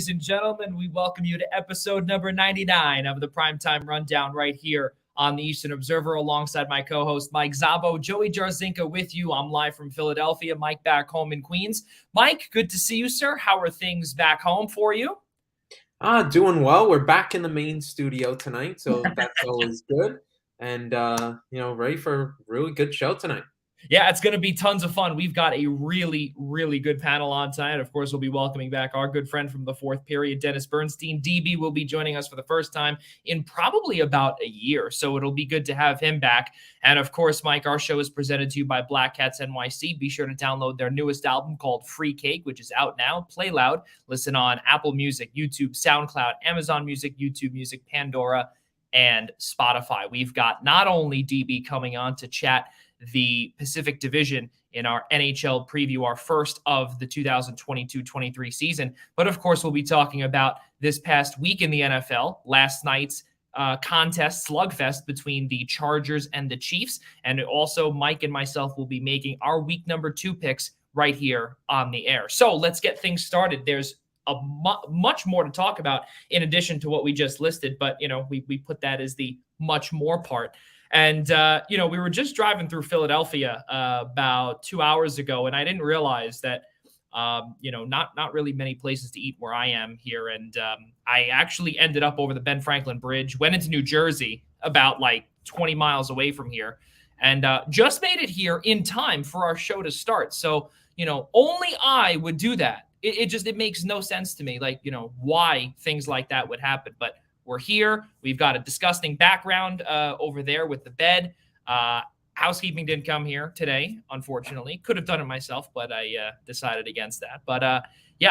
ladies and gentlemen. We welcome you to episode number 99 of the Primetime Rundown right here on the Eastern Observer alongside my co-host Mike Szabo. Joey Jarzynka with you. I'm live from Philadelphia. Mike back home in Queens. Mike, good to see you, sir. How are things back home for you? Doing well. We're back in the main studio tonight, so that's always good. And, ready for a really good show tonight. Yeah, it's going to be tons of fun. We've got a really, really good panel on tonight. Of course, we'll be welcoming back our good friend from the fourth period, Dennis Bernstein. DB will be joining us for the first time in probably about a year, so it'll be good to have him back. And of course, Mike, our show is presented to you by Black Cats NYC. Be sure to download their newest album called Free Cake, which is out now. Play loud. Listen on Apple Music, YouTube, SoundCloud, Amazon Music, YouTube Music, Pandora, and Spotify. We've got not only DB coming on to chat the Pacific Division in our NHL preview, our first of the 2022-23 season. But of course, we'll be talking about this past week in the NFL, last night's contest, slugfest between the Chargers and the Chiefs. And also, Mike and myself will be making our week number 2 picks right here on the air. So let's get things started. There's a much more to talk about in addition to what we just listed, but we put that as the much more part. And, we were just driving through Philadelphia about 2 hours ago, and I didn't realize that, not really many places to eat where I am here. And I actually ended up over the Ben Franklin Bridge, went into New Jersey about 20 miles away from here, and just made it here in time for our show to start. So, only I would do that. It makes no sense to me, why things like that would happen. But we're here. We've got a disgusting background over there with the bed. Housekeeping didn't come here today, unfortunately. Could have done it myself, but I decided against that. But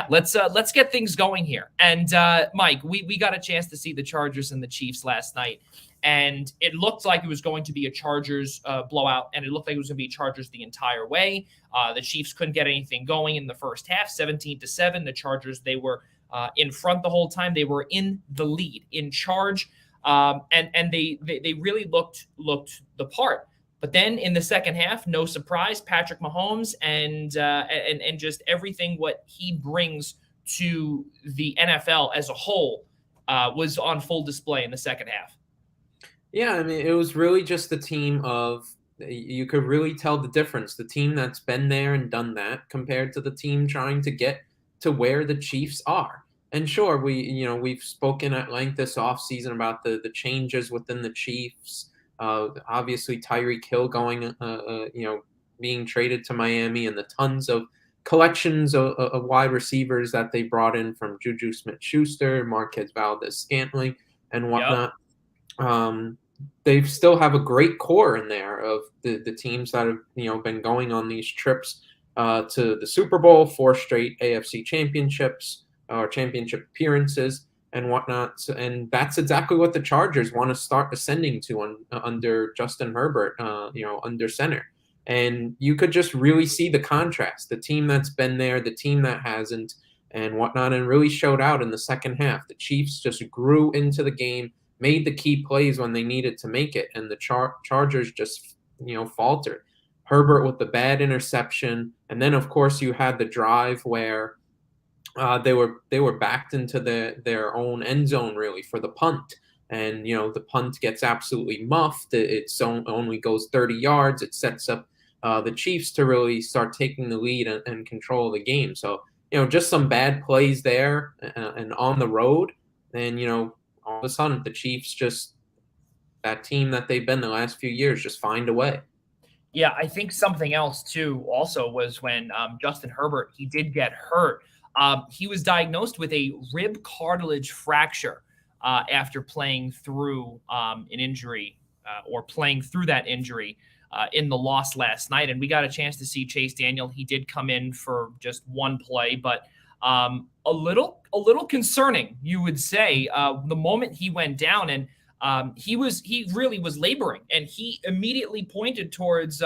let's get things going here. And Mike, we got a chance to see the Chargers and the Chiefs last night, and it looked like it was going to be a Chargers blowout, and it looked like it was going to be Chargers the entire way. The Chiefs couldn't get anything going in the first half, 17-7. The Chargers, they were in front the whole time. They were in the lead, in charge, and they really looked the part. But then in the second half, no surprise, Patrick Mahomes and just everything what he brings to the NFL as a whole was on full display in the second half. Yeah, I mean, it was really just a team of, you could really tell the difference. The team that's been there and done that compared to the team trying to get to where the Chiefs are. And sure, we've spoken at length this offseason about the changes within the Chiefs. Obviously, Tyreek Hill going, being traded to Miami, and the tons of collections of wide receivers that they brought in from Juju Smith-Schuster, Marquez Valdez-Scantling, and whatnot. Yep. They still have a great core in there of the teams that have been going on these trips to the Super Bowl, 4 straight AFC championships or championship appearances and whatnot. So, and that's exactly what the Chargers want to start ascending to under Justin Herbert, under center. And you could just really see the contrast, the team that's been there, the team that hasn't, and whatnot, and really showed out in the second half. The Chiefs just grew into the game, made the key plays when they needed to make it, and the Chargers just, faltered. Herbert with the bad interception, and then, of course, you had the drive where they were backed into their own end zone, really, for the punt. And, the punt gets absolutely muffed. It only goes 30 yards. It sets up the Chiefs to really start taking the lead and control of the game. So, just some bad plays there and on the road. And, all of a sudden, the Chiefs just, that team that they've been the last few years, just find a way. Yeah, I think something else, too, also was when Justin Herbert, he did get hurt. He was diagnosed with a rib cartilage fracture after playing through an injury or playing through that injury in the loss last night. And we got a chance to see Chase Daniel. He did come in for just one play, but a little concerning, you would say, the moment he went down. And he really was laboring, and he immediately pointed towards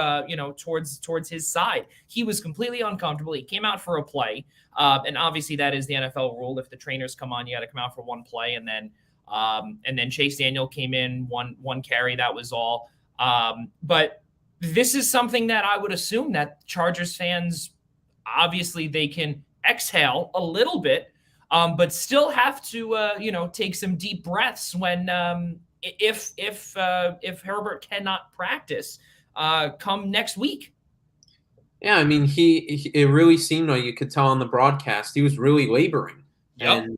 his side. He was completely uncomfortable. He came out for a play. And obviously that is the NFL rule. If the trainers come on, you got to come out for one play. And then Chase Daniel came in one carry. That was all. But this is something that I would assume that Chargers fans, obviously they can exhale a little bit but still have to take some deep breaths when if Herbert cannot practice come next week. Yeah, I mean, it really seemed like you could tell on the broadcast he was really laboring, Yep. and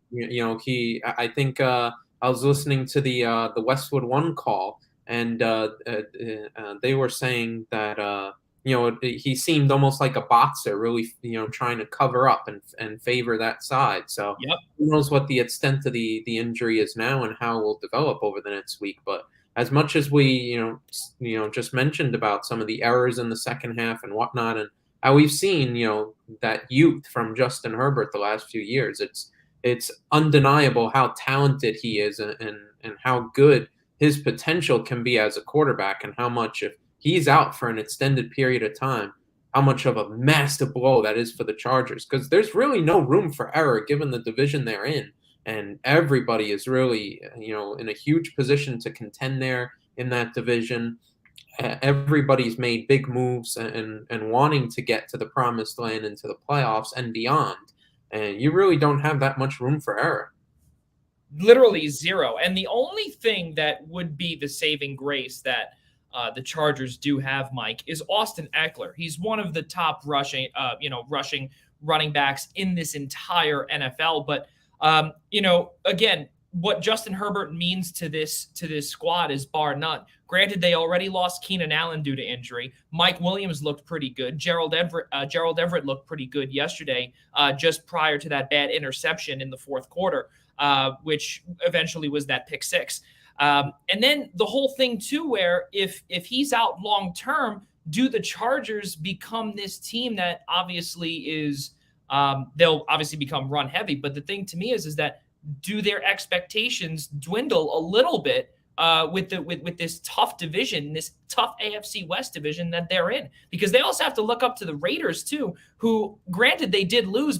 I think I was listening to the Westwood One call, and they were saying that he seemed almost like a boxer, really trying to cover up and favor that side. So Yep. who knows what the extent of the injury is now and how it will develop over the next week, but. As much as we, just mentioned about some of the errors in the second half and whatnot, and how we've seen, that youth from Justin Herbert the last few years. It's undeniable how talented he is and how good his potential can be as a quarterback, and how much if he's out for an extended period of time, how much of a massive blow that is for the Chargers. Because there's really no room for error given the division they're in. And everybody is really, in a huge position to contend there in that division. Everybody's made big moves and wanting to get to the promised land and to the playoffs and beyond. And you really don't have that much room for error. Literally zero. And the only thing that would be the saving grace that the Chargers do have, Mike, is Austin Eckler. He's one of the top rushing running backs in this entire NFL. But again, what Justin Herbert means to this squad is bar none. Granted, they already lost Keenan Allen due to injury. Mike Williams looked pretty good. Gerald Everett looked pretty good yesterday, just prior to that bad interception in the fourth quarter, which eventually was that pick six. And then the whole thing too, where if he's out long term, do the Chargers become this team that obviously is they'll obviously become run heavy? But the thing to me is that do their expectations dwindle a little bit with this tough division, this tough AFC West division that they're in? Because they also have to look up to the Raiders too, who, granted, they did lose,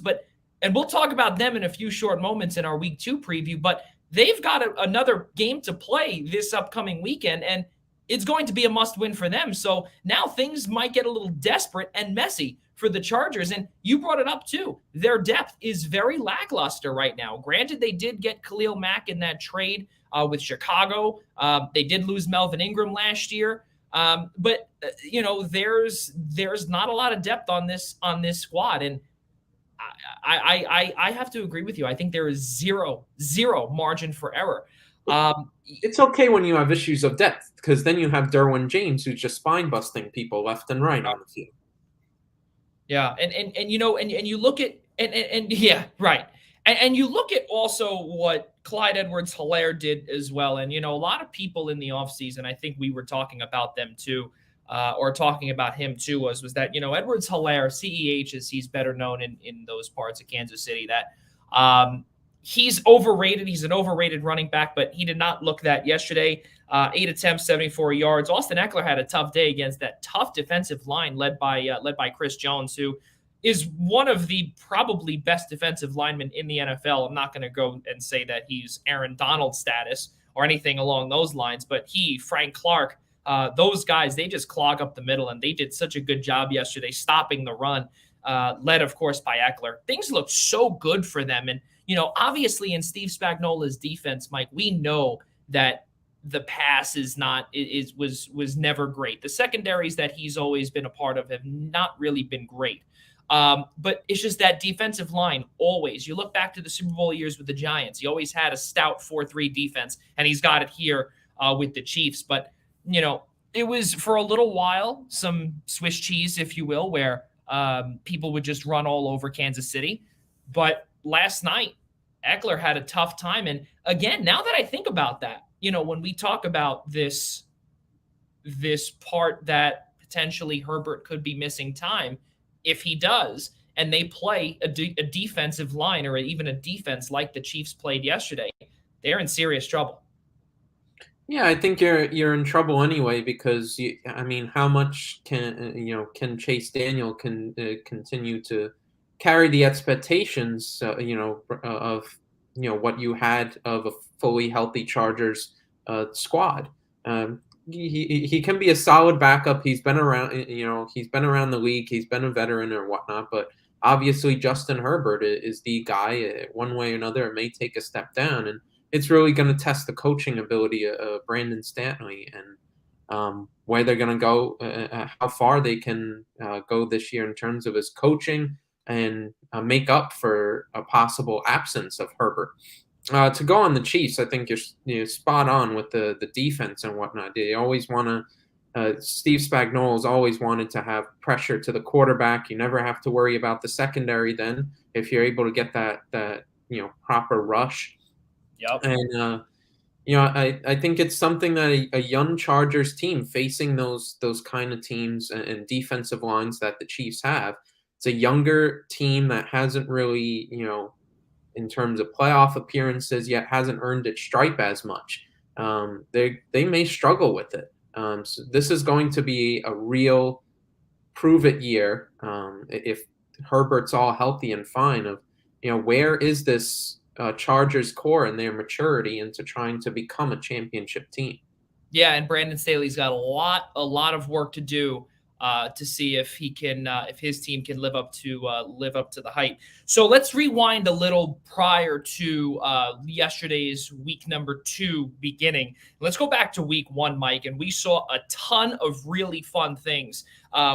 and we'll talk about them in a few short moments in our Week 2 preview, but they've got another game to play this upcoming weekend, and it's going to be a must-win for them. So now things might get a little desperate and messy for the Chargers. And you brought it up too. Their depth is very lackluster right now. Granted, they did get Khalil Mack in that trade with Chicago. They did lose Melvin Ingram last year. But there's not a lot of depth on this squad. And I have to agree with you. I think there is zero margin for error. It's okay when you have issues of depth, because then you have Derwin James, who's just spine busting people left and right on the field. Yeah, and you look at and yeah, right. And you look at also what Clyde Edwards-Helaire did as well. And a lot of people in the offseason, I think we were talking about them too, or talking about him too, was that Edwards-Helaire, CEH as he's better known in those parts of Kansas City, that he's overrated. He's an overrated running back, but he did not look that yesterday. 8 attempts, 74 yards. Austin Eckler had a tough day against that tough defensive line led by Chris Jones, who is one of the probably best defensive linemen in the NFL. I'm not going to go and say that he's Aaron Donald status or anything along those lines, but Frank Clark, those guys, they just clog up the middle, and they did such a good job yesterday stopping the run, led, of course, by Eckler. Things looked so good for them. And obviously in Steve Spagnuolo's defense, Mike, we know that the pass was never great. The secondaries that he's always been a part of have not really been great. But it's just that defensive line always. You look back to the Super Bowl years with the Giants, he always had a stout 4-3 defense, and he's got it here with the Chiefs. But, it was for a little while some Swiss cheese, if you will, where people would just run all over Kansas City. But last night, Eckler had a tough time. And again, now that I think about that, when we talk about this part that potentially Herbert could be missing time, if he does, and they play a defensive line or even a defense like the Chiefs played yesterday, they're in serious trouble. Yeah, I think you're in trouble anyway, because how much can Chase Daniel continue to carry the expectations of what you had of a fully healthy Chargers squad. He can be a solid backup. He's been around, he's been around the league. He's been a veteran or whatnot. But obviously Justin Herbert is the guy. One way or another, it may take a step down, and it's really going to test the coaching ability of Brandon Stanley and where they're going to go, how far they can go this year in terms of his coaching and make up for a possible absence of Herbert. To go on the Chiefs, I think you're spot on with the defense and whatnot. They always want to. Steve Spagnuolo's always wanted to have pressure to the quarterback. You never have to worry about the secondary then if you're able to get that proper rush. Yep. And I think it's something that a young Chargers team facing those kind of teams and defensive lines that the Chiefs have. It's a younger team that hasn't really, in terms of playoff appearances yet hasn't earned its stripe as much. They may struggle with it. So this is going to be a real prove it year if Herbert's all healthy and fine. Of where is this Chargers core and their maturity into trying to become a championship team? Yeah, and Brandon Staley's got a lot of work to do to see if he can, if his team can live up to the hype. So let's rewind a little prior to yesterday's week number 2 beginning. Let's go back to week 1, Mike, and we saw a ton of really fun things.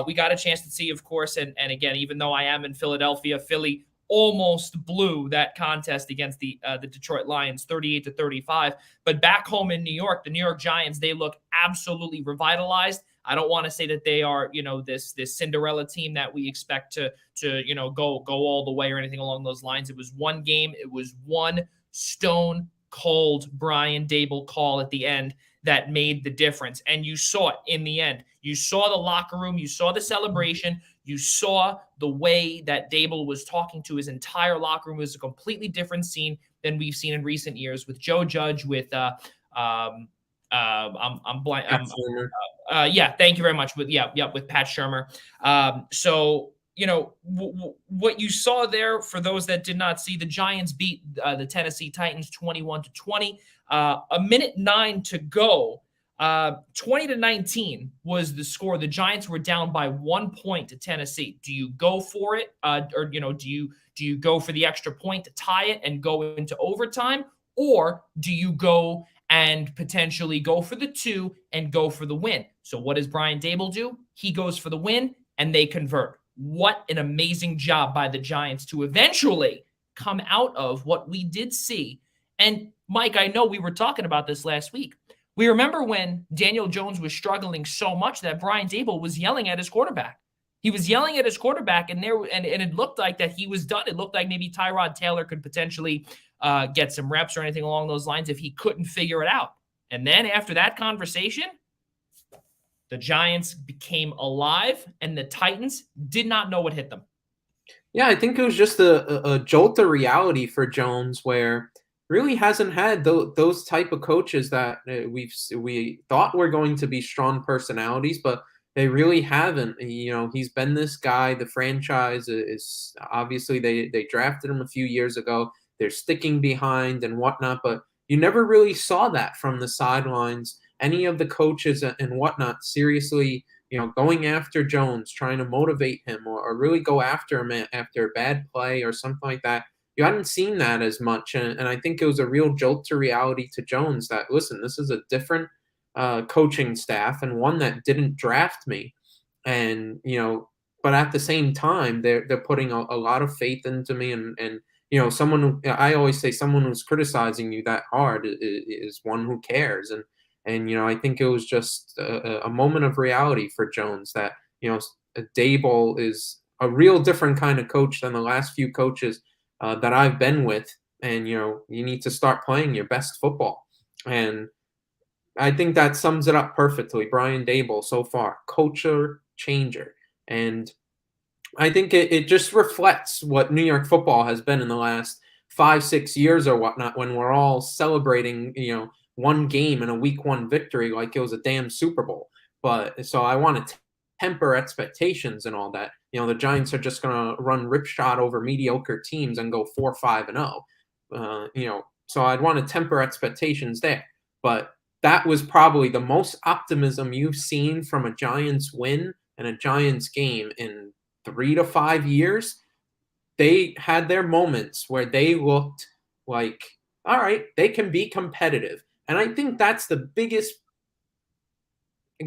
We got a chance to see, of course, and again, even though I am in Philadelphia, Philly almost blew that contest against the Detroit Lions 38-35. But back home in New York, the New York Giants, they look absolutely revitalized. I don't want to say that they are, this Cinderella team that we expect to go all the way or anything along those lines. It was one game. It was one stone cold Brian Daboll call at the end that made the difference. And you saw it in the end. You saw the locker room. You saw the celebration. You saw the way that Daboll was talking to his entire locker room. It was a completely different scene than we've seen in recent years with Joe Judge, with I'm blank. Yeah, thank you very much. With Pat Shurmur. So what you saw there, for those that did not see, the Giants beat the Tennessee Titans 21-20. A minute 9 to go. 20-19 was the score. The Giants were down by 1 point to Tennessee. Do you go for it, or do you go for the extra point to tie it and go into overtime, or do you go and potentially go for the 2 and go for the win? So what does Brian Daboll do? He goes for the win, and they convert. What an amazing job by the Giants to eventually come out of what we did see. And Mike, I know we were talking about this last week. We remember when Daniel Jones was struggling so much that Brian Daboll was yelling at his quarterback. He was yelling at his quarterback, and it looked like that he was done. It looked like maybe Tyrod Taylor could potentially get some reps or anything along those lines if he couldn't figure it out. And then after that conversation, the Giants became alive, and the Titans did not know what hit them. Yeah, I think it was just a jolt of reality for Jones, where really hasn't had those type of coaches that we thought were going to be strong personalities, but they really haven't. He's been this guy. The franchise is obviously they drafted him a few years ago. They're sticking behind and whatnot, but you never really saw that from the sidelines. Any of the coaches and whatnot seriously, going after Jones, trying to motivate him or really go after him after a bad play or something like that. You hadn't seen that as much, and I think it was a real jolt to reality to Jones that, listen, this is a different coaching staff and one that didn't draft me, and but at the same time they're putting a lot of faith into me, and someone I always say someone who's criticizing you that hard is one who cares, and I think it was just a moment of reality for Jones that Daboll is a real different kind of coach than the last few coaches that I've been with, and you need to start playing your best football. And I think that sums it up perfectly. Brian Daboll so far, culture changer. And I think it just reflects what New York football has been in the last 5-6 years or whatnot, when we're all celebrating, one game and a week 1 victory like it was a damn Super Bowl. But so I want to temper expectations and all that. The Giants are just going to run ripshot over mediocre teams and go 4-5-0. So I'd want to temper expectations there. But that was probably the most optimism you've seen from a Giants win and a Giants game in 3 to 5 years. they had their moments where they looked like, all right, they can be competitive. And I think that's the biggest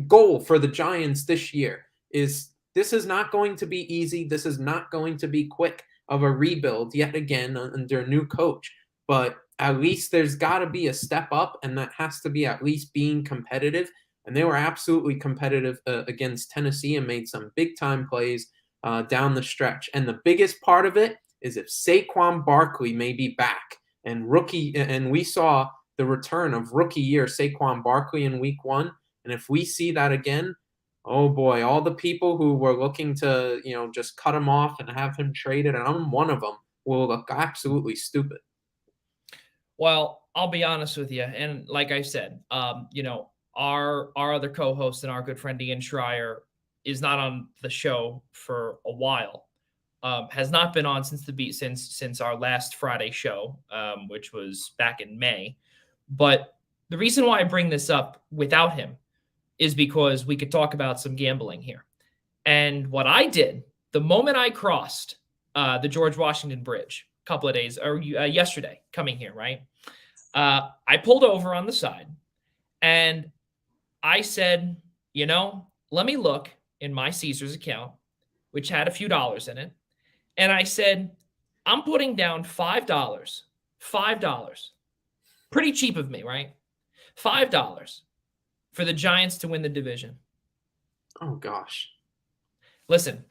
goal for the Giants this year is this is not going to be easy. This is not going to be quick of a rebuild yet again under a new coach. But at least there's got to be a step up, and that has to be at least being competitive. And they were absolutely competitive against Tennessee and made some big time plays down the stretch. And the biggest part of it is if Saquon Barkley may be back and we saw the return of rookie year Saquon Barkley in week 1. And if we see that again, oh boy, all the people who were looking to, just cut him off and have him traded, and I'm one of them, will look absolutely stupid. Well, I'll be honest with you. And like I said, our other co-host and our good friend Ian Schraier is not on the show for a while. Has not been on since our last Friday show, which was back in May. But the reason why I bring this up without him is because we could talk about some gambling here. And what I did the moment I crossed the George Washington Bridge a couple of days or yesterday coming here, right? I pulled over on the side and I said, let me look in my Caesars account, which had a few dollars in it. And I said, I'm putting down $5. Pretty cheap of me, right? $5 for the Giants to win the division. Oh, gosh. Listen,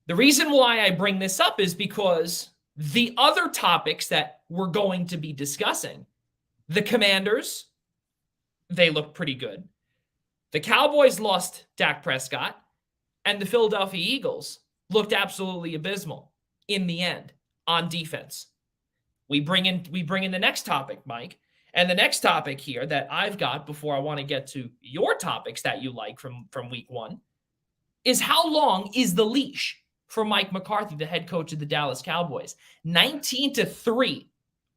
the reason why I bring this up is because the other topics that we're going to be discussing, the Commanders, they look pretty good. The Cowboys lost Dak Prescott, and the Philadelphia Eagles looked absolutely abysmal in the end on defense. We bring in the next topic, Mike. And the next topic here that I've got before I want to get to your topics that you like from week 1 is how long is the leash for Mike McCarthy, the head coach of the Dallas Cowboys? 19-3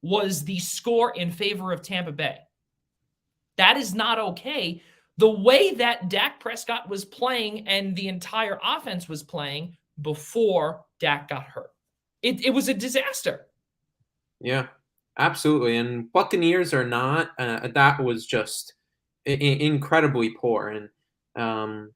was the score in favor of Tampa Bay. That is not okay. The way that Dak Prescott was playing and the entire offense was playing before Dak got hurt. It was a disaster. Yeah. Absolutely, and Buccaneers are not. That was just incredibly poor, and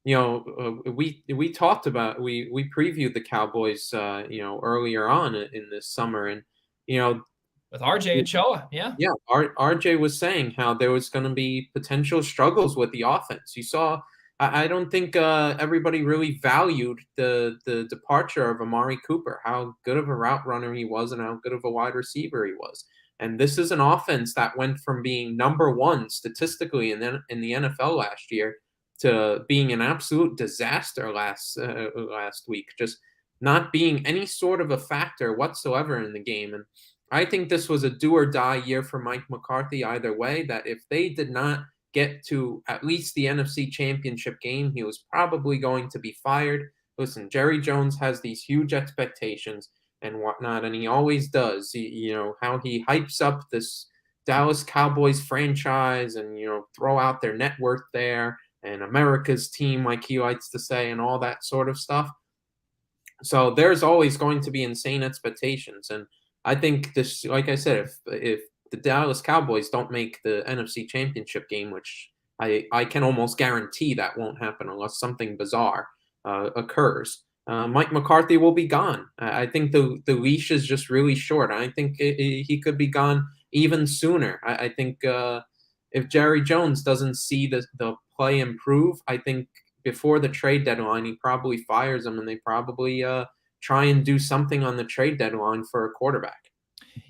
we talked about we previewed the Cowboys, earlier on in this summer, and with RJ Ochoa, yeah, RJ was saying how there was going to be potential struggles with the offense. You saw. I don't think everybody really valued the departure of Amari Cooper, how good of a route runner he was and how good of a wide receiver he was. And this is an offense that went from being number 1 statistically in the NFL last year to being an absolute disaster last week, just not being any sort of a factor whatsoever in the game. And I think this was a do or die year for Mike McCarthy either way, that if they did not get to at least the NFC Championship game, he was probably going to be fired. Listen, Jerry Jones has these huge expectations and whatnot, and he always does. How he hypes up this Dallas Cowboys franchise and, throw out their net worth there and America's team, like he likes to say, and all that sort of stuff. So there's always going to be insane expectations. And I think this, like I said, if the Dallas Cowboys don't make the NFC Championship game, which I can almost guarantee that won't happen unless something bizarre occurs, Mike McCarthy will be gone. I think the leash is just really short. I think he could be gone even sooner. I think if Jerry Jones doesn't see the play improve, I think before the trade deadline, he probably fires him and they probably try and do something on the trade deadline for a quarterback.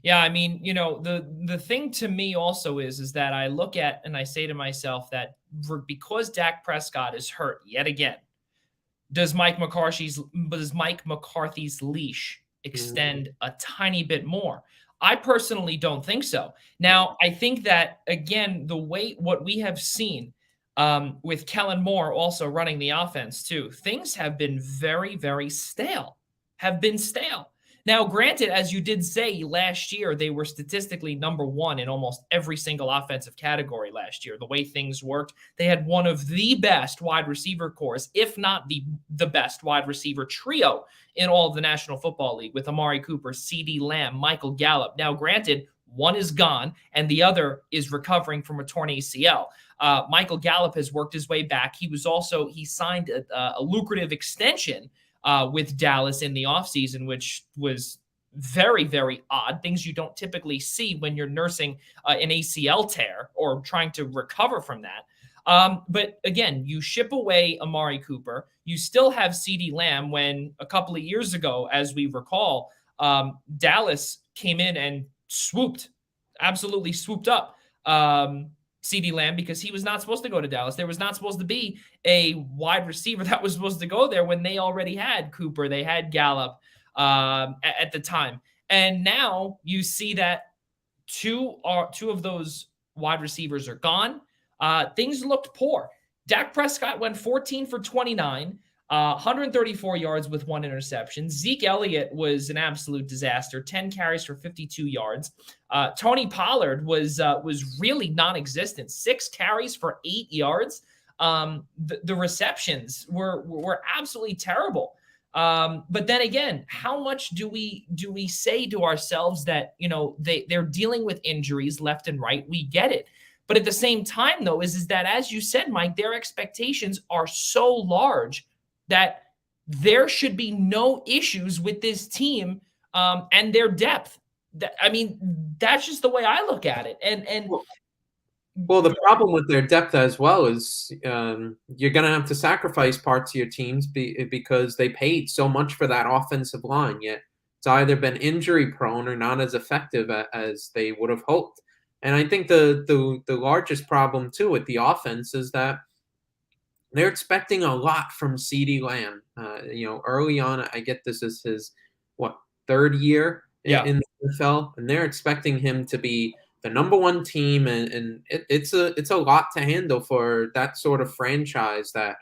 Yeah, I mean, the thing to me also is that I look at and I say to myself that because Dak Prescott is hurt yet again, does Mike McCarthy's leash extend a tiny bit more? I personally don't think so. Now, I think that, again, what we have seen with Kellen Moore also running the offense too, things have been very, very stale, Now, granted, as you did say, last year they were statistically number one in almost every single offensive category last year. The way things worked, they had one of the best wide receiver cores, if not the best wide receiver trio in all of the National Football League, with Amari Cooper, CeeDee Lamb, Michael Gallup. Now, granted, one is gone and the other is recovering from a torn ACL. Michael Gallup has worked his way back. He signed a lucrative extension with Dallas in the offseason, which was very, very odd. Things you don't typically see when you're nursing an ACL tear or trying to recover from that. But again, you ship away Amari Cooper. You still have CeeDee Lamb when a couple of years ago, as we recall, Dallas came in and absolutely swooped up CeeDee Lamb because he was not supposed to go to Dallas. There was not supposed to be a wide receiver that was supposed to go there when they already had Cooper. They had Gallup at the time. And now you see that two of those wide receivers are gone. Things looked poor. Dak Prescott went 14 for 29, 134 yards with 1 interception. Zeke Elliott was an absolute disaster, 10 carries for 52 yards. Tony Pollard was really non-existent, 6 carries for 8 yards. The receptions were absolutely terrible. But then again, how much do we say to ourselves that, they're dealing with injuries left and right? We get it. But at the same time, though, is that, as you said, Mike, their expectations are so large that there should be no issues with this team and their depth. That's just the way I look at it. And well, the problem with their depth as well is you're going to have to sacrifice parts of your teams because they paid so much for that offensive line. Yet it's either been injury prone or not as effective as they would have hoped. And I think the largest problem too with the offense is that they're expecting a lot from CeeDee Lamb. Early on, I get this is his third year in the NFL, and they're expecting him to be the number one team, and it's a lot to handle for that sort of franchise. That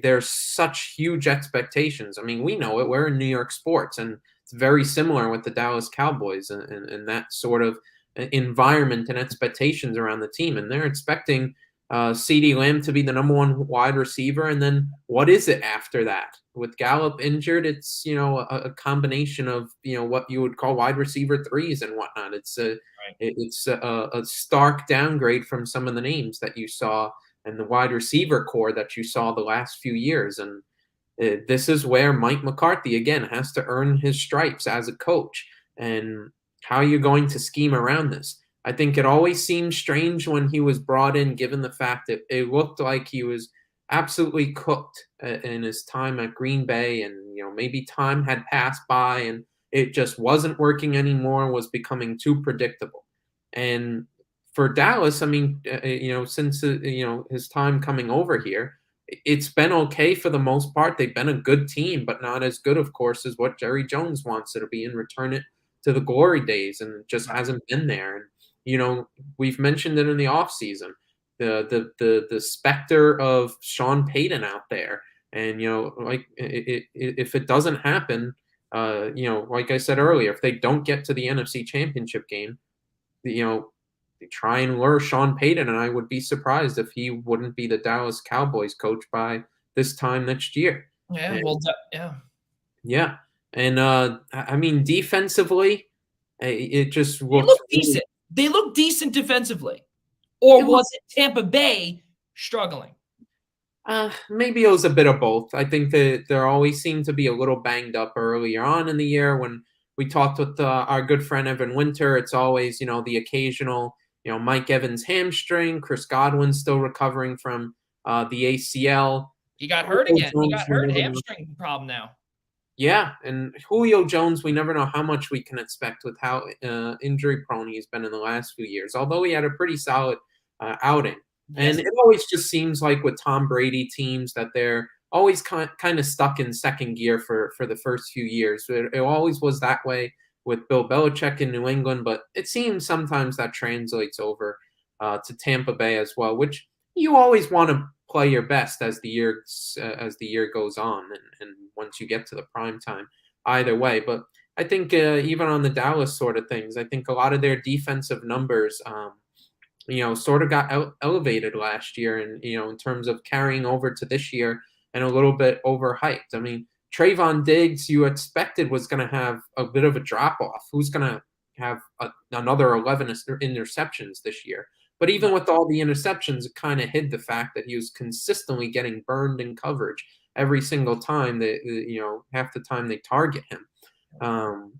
there's such huge expectations. I mean, we know it. We're in New York sports, and it's very similar with the Dallas Cowboys and that sort of environment and expectations around the team, and they're expecting CeeDee Lamb to be the number one wide receiver. And then what is it after that? With Gallup injured, it's, a combination of, what you would call wide receiver threes and whatnot. It's a stark downgrade from some of the names that you saw and the wide receiver core that you saw the last few years. And this is where Mike McCarthy, again, has to earn his stripes as a coach. And how are you going to scheme around this? I think it always seemed strange when he was brought in, given the fact that it looked like he was absolutely cooked in his time at Green Bay, and maybe time had passed by and it just wasn't working anymore, was becoming too predictable. And for Dallas, I mean, since his time coming over here, it's been okay for the most part. They've been a good team, but not as good, of course, as what Jerry Jones wants it to be and return it to the glory days, and it just hasn't been there. And we've mentioned it in the offseason, the specter of Sean Payton out there. And, if it doesn't happen, like I said earlier, if they don't get to the NFC Championship game, they try and lure Sean Payton, and I would be surprised if he wouldn't be the Dallas Cowboys coach by this time next year. Yeah, Yeah. And, I mean, defensively, it just looks... They look decent. They look decent defensively. Or was it Tampa Bay struggling? Maybe it was a bit of both. I think that there always seemed to be a little banged up earlier on in the year. When we talked with our good friend Evan Winter, it's always, the occasional, Mike Evans hamstring, Chris Godwin still recovering from the ACL. He got hurt again. He got hurt, hamstring problem now. Yeah, and Julio Jones, we never know how much we can expect with how injury-prone he's been in the last few years, although he had a pretty solid outing. Yes. And it always just seems like with Tom Brady teams that they're always kind of stuck in second gear for the first few years. It always was that way with Bill Belichick in New England, but it seems sometimes that translates over to Tampa Bay as well, which you always want to play your best as the year goes on, and once you get to the prime time, either way. But I think even on the Dallas sort of things, I think a lot of their defensive numbers, sort of got elevated last year, and in terms of carrying over to this year, and a little bit overhyped. I mean, Trayvon Diggs, you expected was going to have a bit of a drop off. Who's going to have another 11 interceptions this year? But even with all the interceptions, it kind of hid the fact that he was consistently getting burned in coverage every single time that, half the time they target him.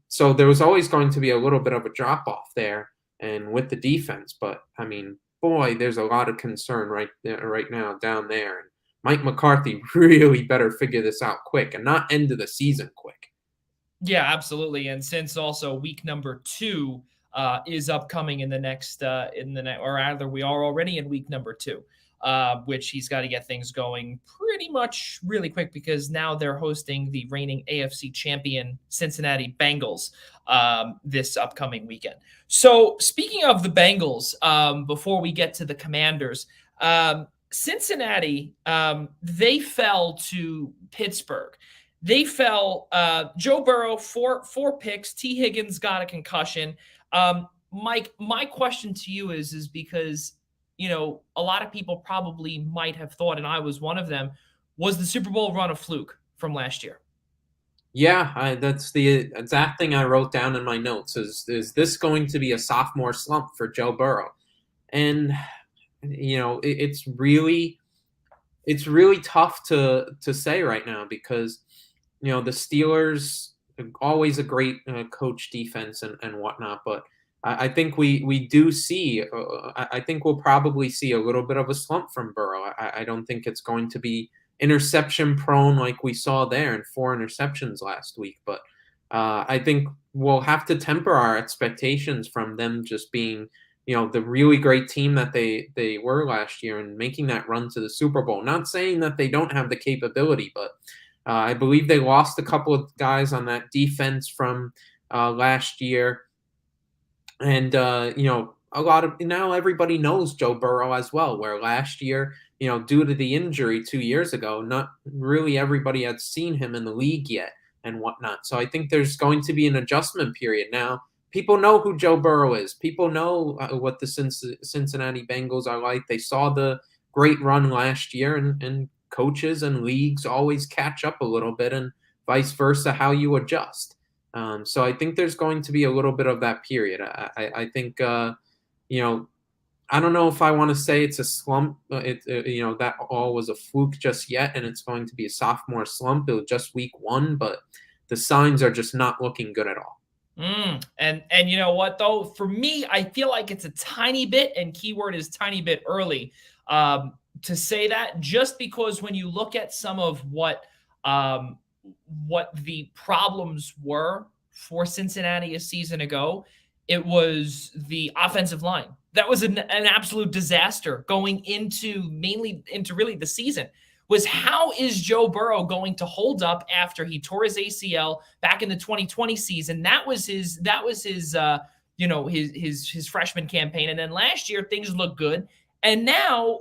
So there was always going to be a little bit of a drop off there, and with the defense. But I mean, boy, there's a lot of concern right now down there. And Mike McCarthy really better figure this out quick and not end of the season quick. Yeah, absolutely. And since also week number 2 is upcoming in the next, or rather we are already in week number 2, which he's got to get things going pretty much really quick, because now they're hosting the reigning AFC champion Cincinnati Bengals this upcoming weekend. So speaking of the Bengals, before we get to the Commanders, Cincinnati, they fell to Pittsburgh. They fell. Joe Burrow, four picks. T. Higgins got a concussion. Mike, my question to you is because, a lot of people probably might have thought, and I was one of them, was the Super Bowl run a fluke from last year? Yeah, that's the exact thing I wrote down in my notes. Is this going to be a sophomore slump for Joe Burrow? And it's really tough to say right now, because the Steelers, always a great coach defense and whatnot, but I think we do see. I think we'll probably see a little bit of a slump from Burrow. I don't think it's going to be interception prone like we saw there, and 4 interceptions last week. But I think we'll have to temper our expectations from them just being, the really great team that they were last year and making that run to the Super Bowl. Not saying that they don't have the capability, but I believe they lost a couple of guys on that defense from last year. And, a lot of now everybody knows Joe Burrow as well, where last year, due to the injury 2 years ago, not really everybody had seen him in the league yet and whatnot. So I think there's going to be an adjustment period. Now, people know who Joe Burrow is. People know what the Cincinnati Bengals are like. They saw the great run last year, and coaches and leagues always catch up a little bit, and vice versa, how you adjust. So I think there's going to be a little bit of that period. I think, I don't know if I want to say it's a slump. That all was a fluke just yet, and it's going to be a sophomore slump. It was just week 1, but the signs are just not looking good at all. And you know what, though? For me, I feel like it's a tiny bit, and keyword is tiny bit early, to say that, just because when you look at some of what the problems were for Cincinnati a season ago, it was the offensive line. That was an absolute disaster going into really the season. Was how is Joe Burrow going to hold up after he tore his ACL back in the 2020 season? That was his freshman campaign. And then last year things looked good. And now,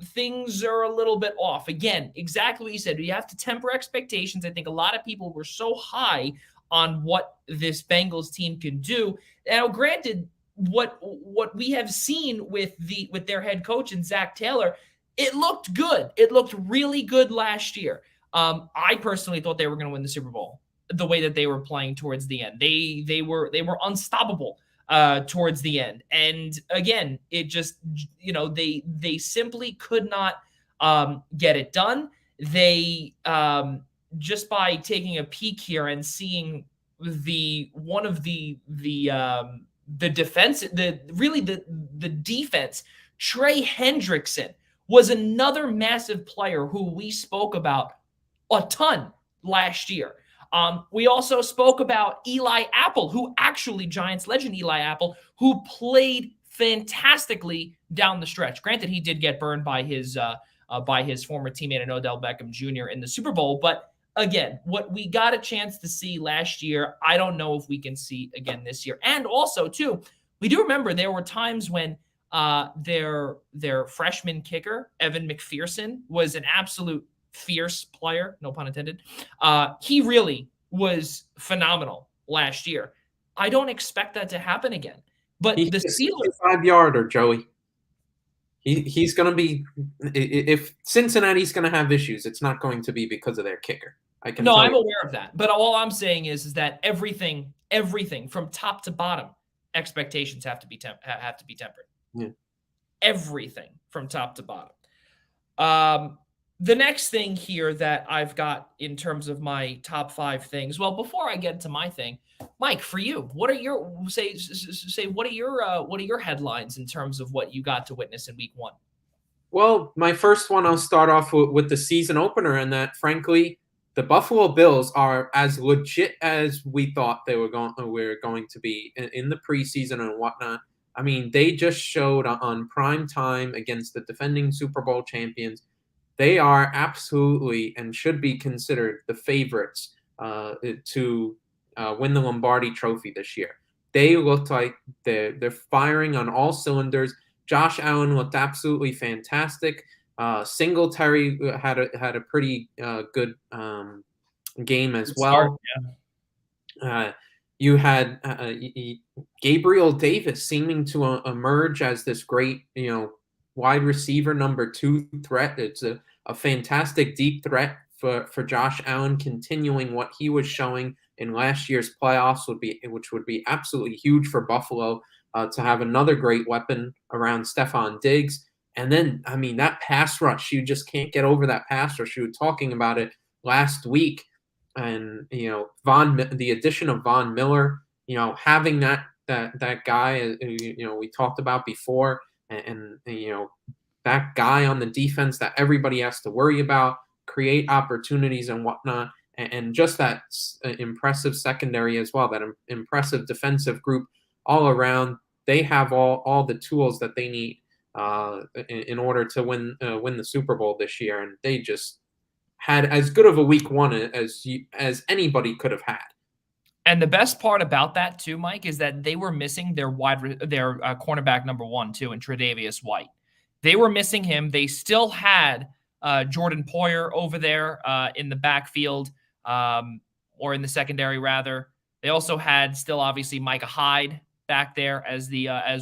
things are a little bit off. Again, exactly what you said. You have to temper expectations. I think a lot of people were so high on what this Bengals team can do. Now, granted, what we have seen with their head coach and Zach Taylor, it looked good. It looked really good last year. I personally thought they were going to win the Super Bowl the way that they were playing towards the end. They were unstoppable towards the end. And again, it just, they simply could not get it done. They just by taking a peek here and seeing the defense, the defense, Trey Hendrickson was another massive player who we spoke about a ton last year. We also spoke about Eli Apple, Giants legend Eli Apple, who played fantastically down the stretch. Granted, he did get burned by his former teammate and Odell Beckham Jr. in the Super Bowl. But again, what we got a chance to see last year, I don't know if we can see again this year. And also, too, we do remember there were times when Their freshman kicker, Evan McPherson, was an absolute fierce player, no pun intended. He really was phenomenal last year. I don't expect that to happen again. But He's the a Steelers, 65-yarder, Joey. He's going to be – if Cincinnati's going to have issues, it's not going to be because of their kicker. I can no, tell I'm you. aware of that. But all I'm saying is that everything from top to bottom, expectations have to be tempered. Yeah. Everything from top to bottom. The next thing here that I've got in terms of my top 5 things. Well, before I get to my thing, Mike, for you, what are your what are your headlines in terms of what you got to witness in week 1? Well, my first one, I'll start off with the season opener, and that, frankly, the Buffalo Bills are as legit as we thought they were going to be in the preseason and whatnot. I mean, they just showed on Primetime against the defending Super Bowl champions. They are absolutely and should be considered the favorites to win the Lombardi Trophy this year. They look like they're firing on all cylinders. Josh Allen looked absolutely fantastic. Singletary had a pretty good game as well. You had Gabriel Davis seeming to emerge as this great, wide receiver number 2 threat. It's a fantastic deep threat for Josh Allen, continuing what he was showing in last year's playoffs, which would be absolutely huge for Buffalo to have another great weapon around Stephon Diggs. And then, I mean, that pass rush, you just can't get over that pass rush. You were talking about it last week. And, the addition of Von Miller, having that guy, we talked about before, and that guy on the defense that everybody has to worry about, create opportunities and whatnot, and just that impressive secondary as well, that impressive defensive group all around. They have all the tools that they need in order to win the Super Bowl this year, and they just had as good of a week 1 as anybody could have had. And the best part about that too, Mike, is that they were missing their cornerback number 1 too, in Tre'Davious White. They were missing him. They still had Jordan Poyer over there in the backfield, or in the secondary rather. They also had still obviously Micah Hyde back there as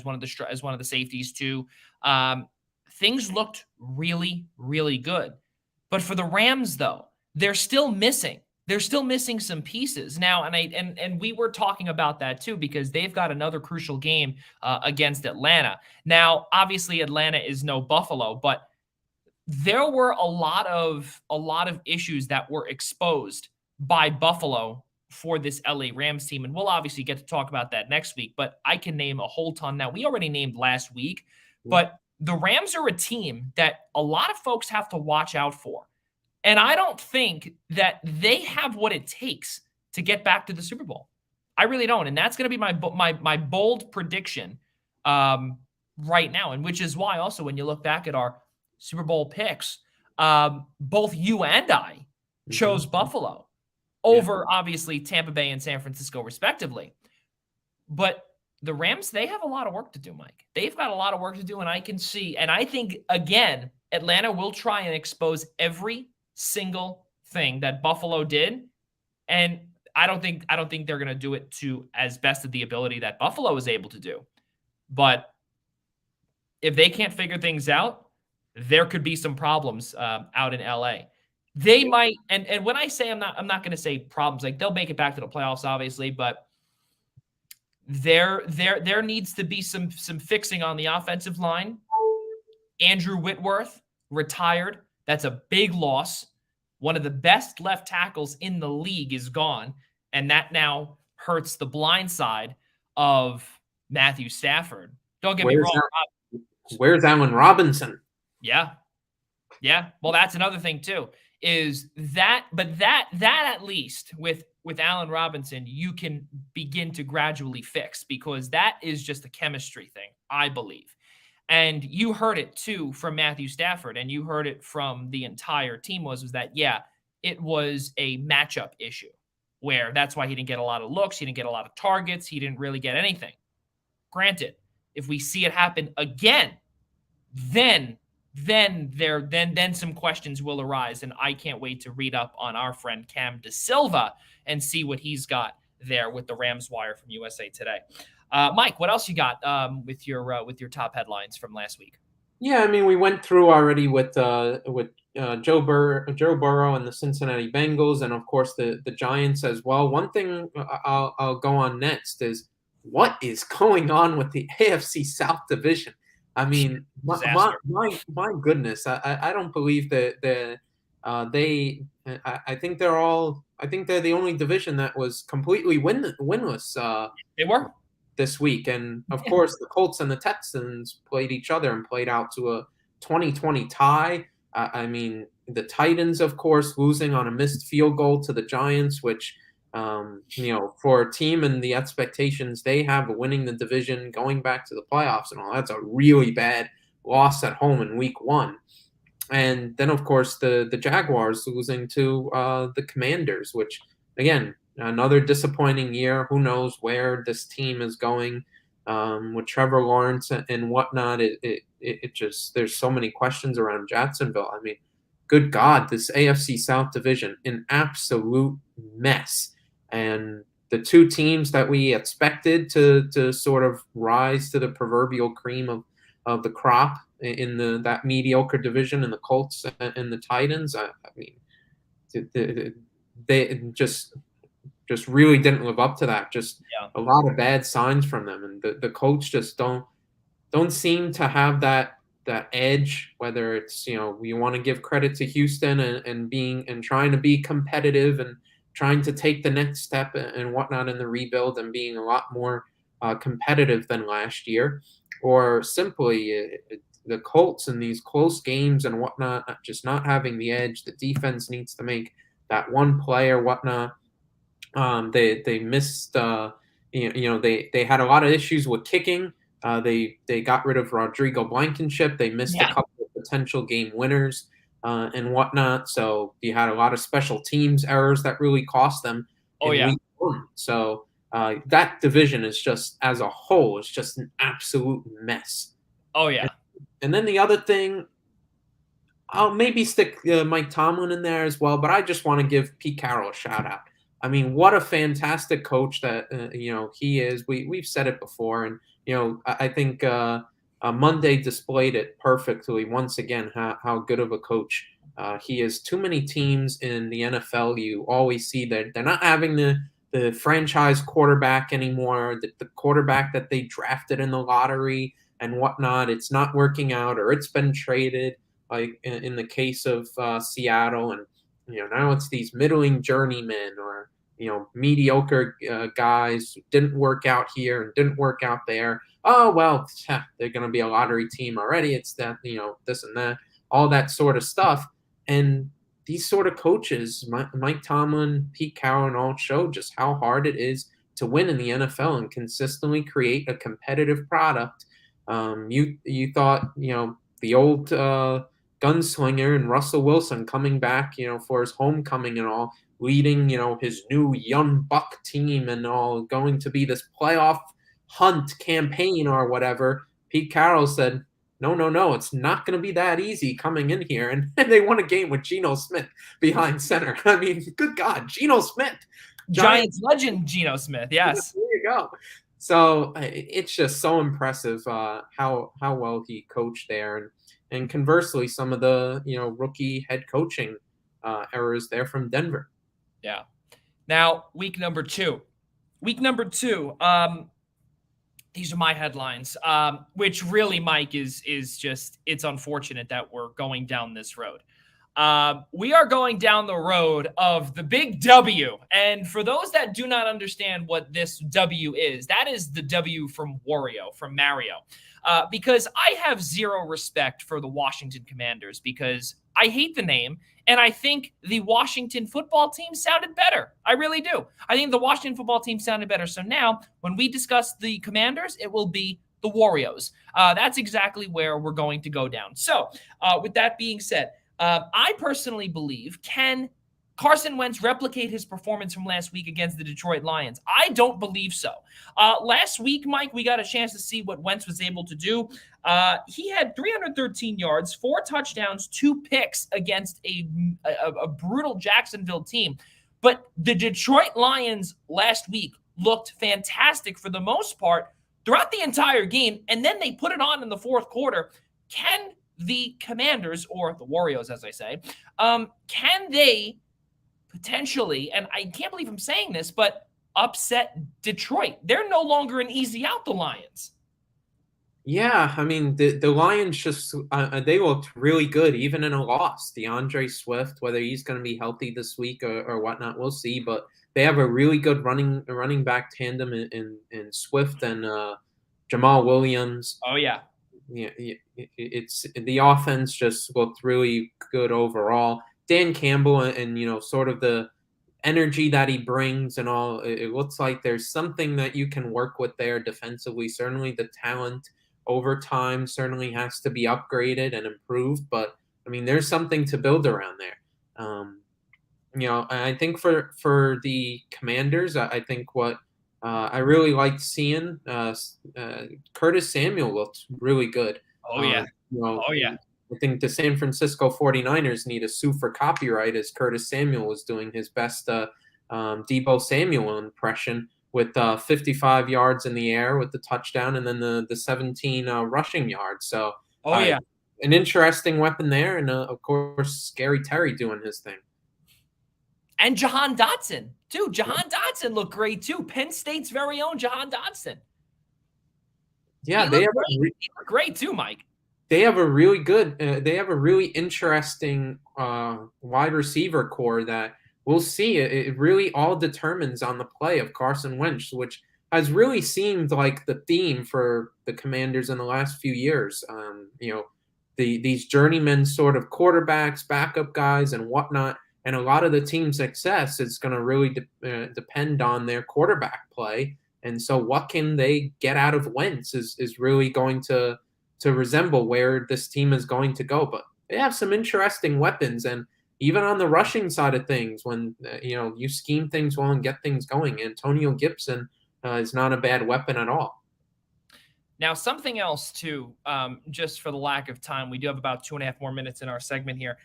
one of the safeties too. Things looked really, really good. But for the Rams, though, they're still missing. They're still missing some pieces now, and we were talking about that too, because they've got another crucial game against Atlanta. Now, obviously, Atlanta is no Buffalo, but there were a lot of issues that were exposed by Buffalo for this LA Rams team, and we'll obviously get to talk about that next week. But I can name a whole ton now. We already named last week, but the Rams are a team that a lot of folks have to watch out for. And I don't think that they have what it takes to get back to the Super Bowl. I really don't. And that's going to be my bold prediction right now. And which is why also when you look back at our Super Bowl picks, both you and I chose Buffalo over obviously Tampa Bay and San Francisco respectively. But the Rams, they have a lot of work to do, Mike. They've got a lot of work to do, and I can see. And I think, again, Atlanta will try and expose every single thing that Buffalo did. And I don't think they're going to do it to as best of the ability that Buffalo is able to do. But if they can't figure things out, there could be some problems out in LA. They might, and when I say I'm not going to say problems, like they'll make it back to the playoffs, obviously, but there needs to be some fixing on the offensive line. Andrew Whitworth retired. That's a big loss. One of the best left tackles in the league is gone, and that now hurts the blind side of Matthew Stafford. Don't get me wrong. Where's Allen Robinson? Yeah. Well, that's another thing too. Is that, but that at least with Allen Robinson, you can begin to gradually fix, because that is just a chemistry thing, I believe. And you heard it too from Matthew Stafford, and you heard it from the entire team was that, yeah, it was a matchup issue where that's why he didn't get a lot of looks. He didn't get a lot of targets. He didn't really get anything. Granted, If we see it happen again, then some questions will arise, and I can't wait to read up on our friend Cam De Silva and see what he's got there with the Rams Wire from USA Today. Mike, what else you got with your top headlines from last week? Yeah, I mean, we went through already with Joe Burrow and the Cincinnati Bengals, and of course the Giants as well. One thing I'll go on next is what is going on with the AFC South division. I mean, my goodness, I don't believe that they. I think they're the only division that was completely winless. They were this week. And of course, the Colts and the Texans played each other and played out to a 20-20 tie. I mean, the Titans, of course, losing on a missed field goal to the Giants, which, for a team and the expectations they have of winning the division, going back to the playoffs and all, that's a really bad loss at home in week 1. And then, of course, the Jaguars losing to the Commanders, which, again, another disappointing year. Who knows where this team is going with Trevor Lawrence and whatnot. It just, there's so many questions around Jacksonville. I mean, good God, this AFC South division, an absolute mess. And the two teams that we expected to sort of rise to the proverbial cream of the crop in that mediocre division, in the Colts and the Titans, I mean, they just really didn't live up to that. Just a lot of bad signs from them, and the coach just don't seem to have that edge. Whether it's we want to give credit to Houston and trying to be competitive and trying to take the next step and whatnot in the rebuild and being a lot more competitive than last year, or simply the Colts in these close games and whatnot, just not having the edge. The defense needs to make that one play or whatnot. They missed. They had a lot of issues with kicking. They got rid of Rodrigo Blankenship. They missed a couple of potential game winners and whatnot. So you had a lot of special teams errors that really cost them. Week 1. So that division is just, as a whole, is just an absolute mess. Oh yeah. And then the other thing, I'll maybe stick Mike Tomlin in there as well, but I just want to give Pete Carroll a shout out. I mean, what a fantastic coach that he is. We've said it before, and I think Monday displayed it perfectly once again how good of a coach he is. Too many teams in the NFL, you always see that they're not having the franchise quarterback anymore, the quarterback that they drafted in the lottery and whatnot. It's not working out, or it's been traded, like in the case of Seattle. And now it's these middling journeymen or mediocre guys who didn't work out here and didn't work out there. Oh well, they're going to be a lottery team already. It's that this and that, all that sort of stuff. And these sort of coaches, Mike Tomlin, Pete Carroll, and all, show just how hard it is to win in the NFL and consistently create a competitive product. You thought the old gunslinger and Russell Wilson coming back, for his homecoming and all, leading, his new young buck team and all, going to be this playoff hunt campaign or whatever. Pete Carroll said, no, it's not going to be that easy coming in here. And they won a game with Geno Smith behind center. I mean, good God, Geno Smith. Giants legend Geno Smith, yes. There you go. So it's just so impressive how well he coached there. And conversely, some of the rookie head coaching errors there from Denver. Yeah. Now, week number two. These are my headlines, which really, Mike, is just, it's unfortunate that we're going down this road. We are going down the road of the big W. And for those that do not understand what this W is, that is the W from Wario, from Mario. Because I have zero respect for the Washington Commanders because I hate the name, and I think the Washington football team sounded better. I really do. I think the Washington football team sounded better. So now, when we discuss the Commanders, it will be the Warriors. That's exactly where we're going to go down. So, with that being said, I personally believe, can Carson Wentz replicate his performance from last week against the Detroit Lions? I don't believe so. Last week, Mike, we got a chance to see what Wentz was able to do. He had 313 yards, 4 touchdowns, 2 picks against a brutal Jacksonville team. But the Detroit Lions last week looked fantastic for the most part throughout the entire game, and then they put it on in the fourth quarter. Can the Commanders, or the Warriors, as I say, can they potentially, and I can't believe I'm saying this, but upset Detroit? They're no longer an easy out, the Lions. Yeah, I mean, the Lions just they looked really good even in a loss. DeAndre Swift, whether he's going to be healthy this week or whatnot, we'll see. But they have a really good running back tandem in Swift and Jamal Williams. Oh yeah, it's the offense just looked really good overall. Dan Campbell and sort of the energy that he brings and all, it looks like there's something that you can work with there defensively. Certainly the talent over time certainly has to be upgraded and improved, but I mean, there's something to build around there. I think for the Commanders, I think what I really liked seeing, Curtis Samuel looked really good. oh yeah, oh yeah. I think the San Francisco 49ers need to sue for copyright, as Curtis Samuel was doing his best Deebo Samuel impression with 55 yards in the air with the touchdown, and then the 17 rushing yards. So, yeah, an interesting weapon there, and of course, Scary Terry doing his thing. And Jahan Dotson, too. Jahan Dotson looked great, too. Penn State's very own Jahan Dotson. Yeah, he looked great, too, Mike. They have a really good, they have a really interesting wide receiver core that we'll see. It really all determines on the play of Carson Wentz, which has really seemed like the theme for the Commanders in the last few years. These journeyman sort of quarterbacks, backup guys, and whatnot. And a lot of the team's success is going to really depend on their quarterback play. And so what can they get out of Wentz is really going to resemble where this team is going to go. But they have some interesting weapons. And even on the rushing side of things, when you scheme things well and get things going, Antonio Gibson is not a bad weapon at all. Now, something else, too, just for the lack of time, we do have about 2.5 more minutes in our segment here.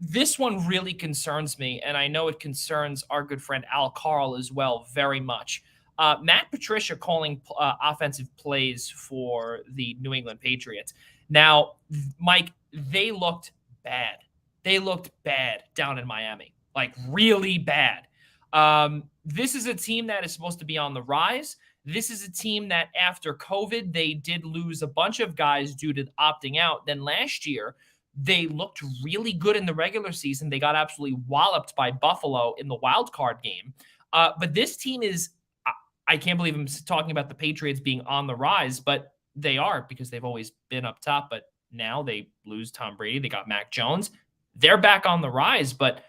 This one really concerns me, and I know it concerns our good friend Al Carl as well very much. Matt Patricia calling offensive plays for the New England Patriots. Now, Mike, they looked bad. They looked bad down in Miami, like really bad. This is a team that is supposed to be on the rise. This is a team that after COVID, they did lose a bunch of guys due to opting out. Then last year, they looked really good in the regular season. They got absolutely walloped by Buffalo in the wild card game. But this team is, I can't believe I'm talking about the Patriots being on the rise, but they are, because they've always been up top. But now they lose Tom Brady. They got Mac Jones. They're back on the rise. But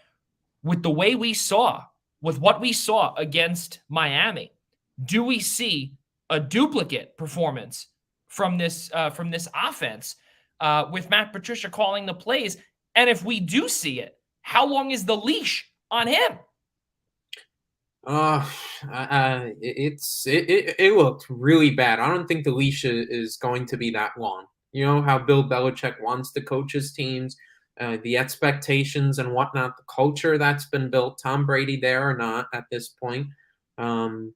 with the way we saw, with what we saw against Miami, do we see a duplicate performance from this offense with Matt Patricia calling the plays? And if we do see it, how long is the leash on him? It looked really bad. I don't think the leash is going to be that long. You know how Bill Belichick wants to coach his teams, the expectations and whatnot, the culture that's been built, Tom Brady there or not at this point. I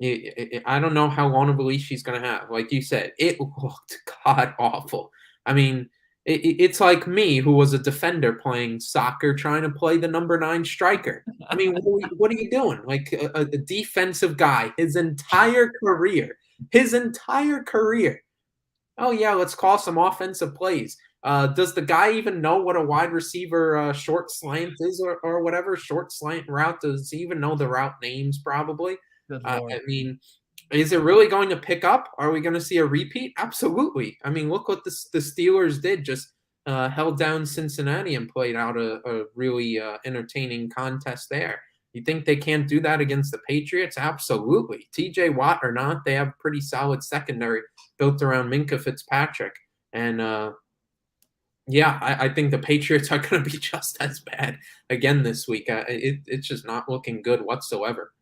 don't know how long of a leash he's going to have. Like you said, it looked god awful. I mean, it's like me, who was a defender playing soccer, trying to play the number 9 striker. I mean, what are you doing? Like a defensive guy, his entire career. Oh, yeah, let's call some offensive plays. Does the guy even know what a wide receiver short slant is or whatever? Short slant route? Does he even know the route names probably? I mean, is it really going to pick up? Are we going to see a repeat? Absolutely. I mean, look what the Steelers did. Just held down Cincinnati and played out a really entertaining contest there. You think they can't do that against the Patriots? Absolutely. TJ Watt or not, they have a pretty solid secondary built around Minkah Fitzpatrick. And Yeah, I think the Patriots are going to be just as bad again this week. It's just not looking good whatsoever.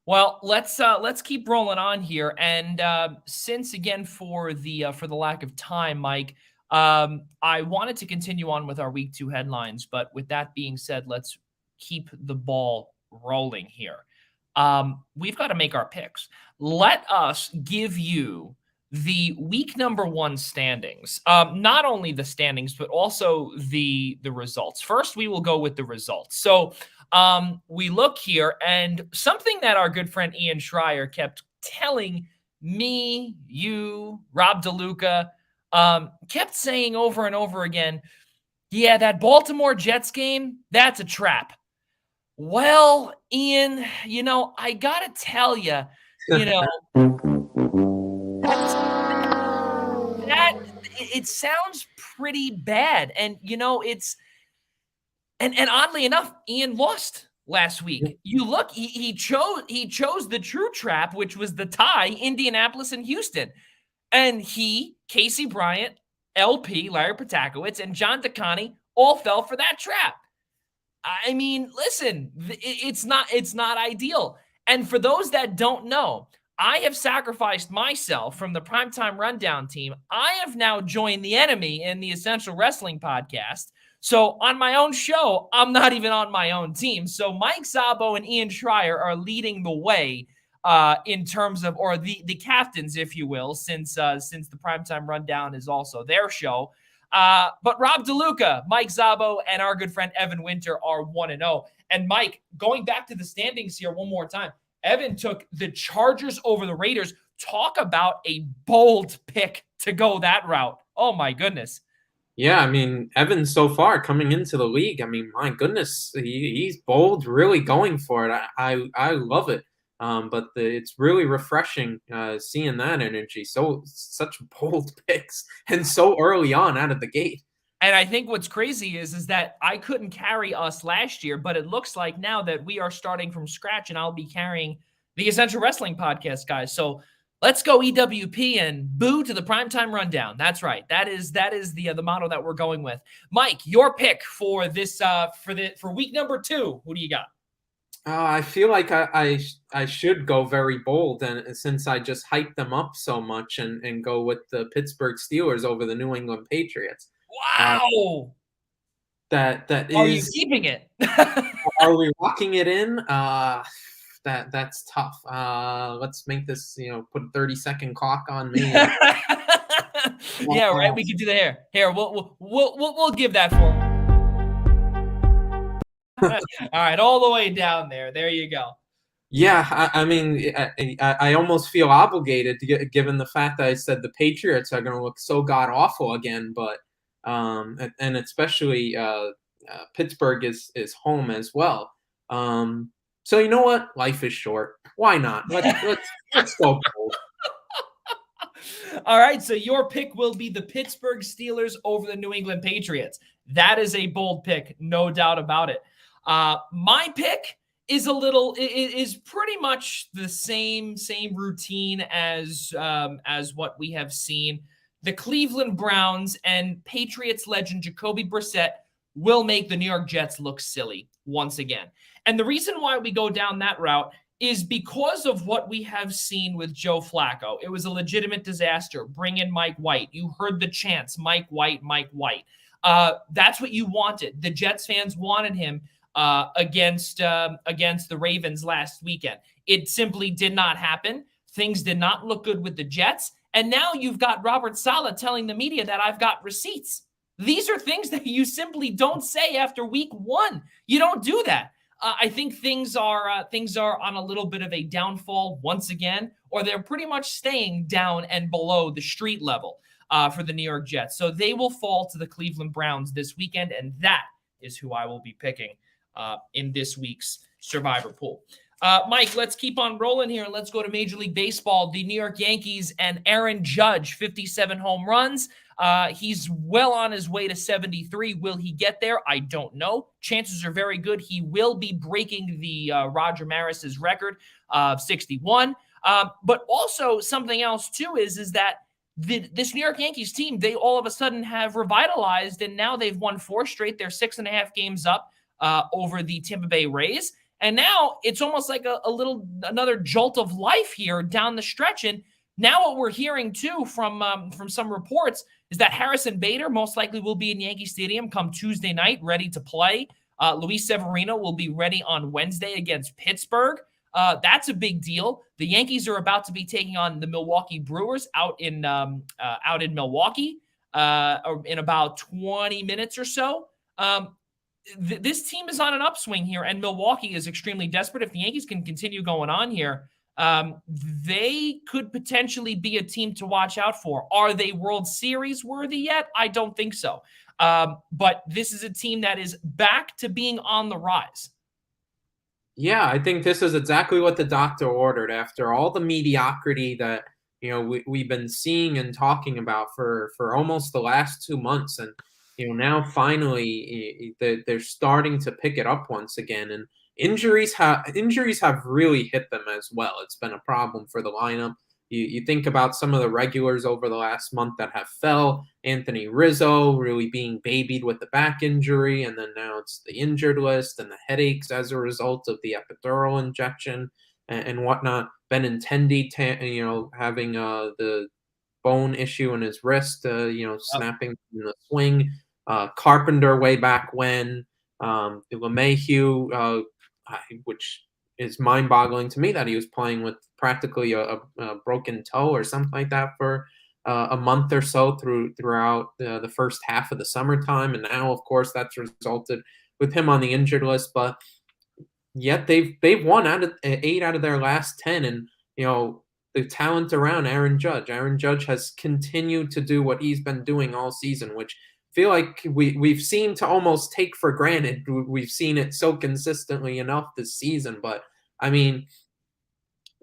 Well, let's keep rolling on here, and since again for the lack of time, Mike, I wanted to continue on with our week 2 headlines, but with that being said, let's keep the ball rolling here. We've got to make our picks. Let us give you the week number 1 standings. Not only the standings, but also the results. First, we will go with the results. So we look here, and something that our good friend Ian Schraier kept telling me, you, Rob DeLuca, kept saying over and over again, yeah, that Baltimore Jets game, that's a trap. Well, Ian, I got to tell you, that it sounds pretty bad. And, and oddly enough, Ian lost last week. You look, he chose the true trap, which was the tie, Indianapolis and Houston. And Casey Bryant, LP, Larry Patakowicz, and John DeConnie all fell for that trap. I mean, listen, it's not ideal. And for those that don't know, I have sacrificed myself from the Primetime Rundown team. I have now joined the enemy in the Essential Wrestling Podcast. So on my own show, I'm not even on my own team. So Mike Szabo and Ian Schraier are leading the way in terms of, or the captains, if you will, since the Primetime Rundown is also their show. But Rob DeLuca, Mike Szabo, and our good friend Evan Winter are 1-0. And Mike, going back to the standings here one more time, Evan took the Chargers over the Raiders. Talk about a bold pick to go that route. Oh, my goodness. Yeah, I mean, Evan so far coming into the league, I mean, my goodness, he's bold, really going for it. I love it. But it's really refreshing seeing that energy. Such bold picks and so early on out of the gate. And I think what's crazy is that I couldn't carry us last year, but it looks like now that we are starting from scratch, and I'll be carrying the Essential Wrestling Podcast, guys. So let's go EWP and boo to the Primetime Rundown. That's right. That is the motto that we're going with. Mike, your pick for this for week number 2. Who do you got? I feel like I should go very bold, and since I just hyped them up so much, and go with the Pittsburgh Steelers over the New England Patriots. Wow. That is. Are you keeping it? Are we locking it in? That's tough. Let's make this, put a 30-second clock on me. Yeah, right. We could do the hair. Here, we'll give that for. All right, all the way down there. There you go. Yeah, I mean, I almost feel obligated given the fact that I said the Patriots are going to look so god awful again, but and especially Pittsburgh is home as well. So you know what? Life is short. Why not? Let's go bold. All right, so your pick will be the Pittsburgh Steelers over the New England Patriots. That is a bold pick, no doubt about it. My pick is pretty much the same routine as what we have seen. The Cleveland Browns and Patriots legend Jacoby Brissett will make the New York Jets look silly once again. And the reason why we go down that route is because of what we have seen with Joe Flacco. It was a legitimate disaster. Bring in Mike White. You heard the chants, Mike White, Mike White. That's what you wanted. The Jets fans wanted him against the Ravens last weekend. It simply did not happen. Things did not look good with the Jets. And now you've got Robert Saleh telling the media that I've got receipts. These are things that you simply don't say after week 1. You don't do that. I think things are on a little bit of a downfall once again, or they're pretty much staying down and below the street level for the New York Jets. So they will fall to the Cleveland Browns this weekend, and that is who I will be picking in this week's Survivor Pool. Mike, let's keep on rolling here. Let's go to Major League Baseball. The New York Yankees and Aaron Judge, 57 home runs. He's well on his way to 73. Will he get there? I don't know. Chances are very good he will be breaking the Roger Maris's record of 61. But also something else too is that this New York Yankees team, they all of a sudden have revitalized, and now they've won 4 straight. They're 6.5 games up over the Tampa Bay Rays. And now it's almost like another jolt of life here down the stretch. And now what we're hearing too from some reports is that Harrison Bader most likely will be in Yankee Stadium come Tuesday night, ready to play. Luis Severino will be ready on Wednesday against Pittsburgh. That's a big deal. The Yankees are about to be taking on the Milwaukee Brewers out in Milwaukee in about 20 minutes or so. This team is on an upswing here, and Milwaukee is extremely desperate. If the Yankees can continue going on here, they could potentially be a team to watch out for. Are they World Series worthy yet? I don't think so. But this is a team that is back to being on the rise. Yeah, I think this is exactly what the doctor ordered after all the mediocrity that we've been seeing and talking about for almost the last 2 months. And now finally they're starting to pick it up once again, and injuries have really hit them as well. It's been a problem for the lineup. You think about some of the regulars over the last month that have fell. Anthony Rizzo really being babied with the back injury, and then now it's the injured list and the headaches as a result of the epidural injection and whatnot. Benintendi, having the bone issue in his wrist, snapping in the swing. Carpenter way back when, LeMahieu, which is mind-boggling to me that he was playing with practically a broken toe or something like that for a month or so throughout the first half of the summertime, and now, of course, that's resulted with him on the injured list. But yet they've won 8 out of their last 10, and the talent around Aaron Judge. Aaron Judge has continued to do what he's been doing all season, which feel like we've seemed to almost take for granted. We've seen it so consistently enough this season. But I mean,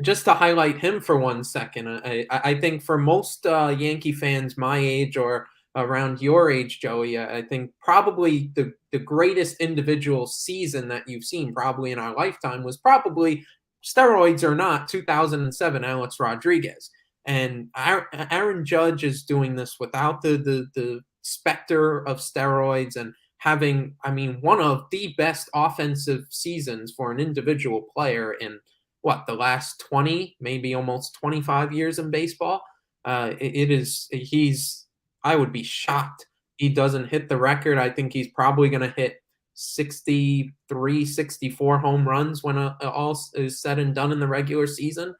just to highlight him for 1 second, I think for most Yankee fans my age or around your age, Joey, I think probably the greatest individual season that you've seen probably in our lifetime was probably, steroids or not, 2007 Alex Rodriguez. And Aaron Judge is doing this without the specter of steroids and having, one of the best offensive seasons for an individual player in the last 20, maybe almost 25 years in baseball. I would be shocked he doesn't hit the record. I think he's probably going to hit 63, 64 home runs when all is said and done in the regular season.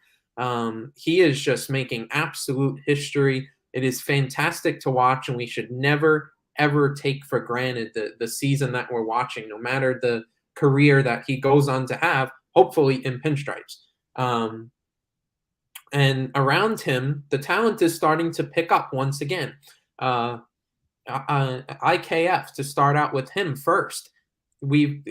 He is just making absolute history. It is fantastic to watch, and we should never, ever take for granted the season that we're watching, no matter the career that he goes on to have, hopefully in pinstripes. And around him, the talent is starting to pick up once again. IKF, to start out with him first. We've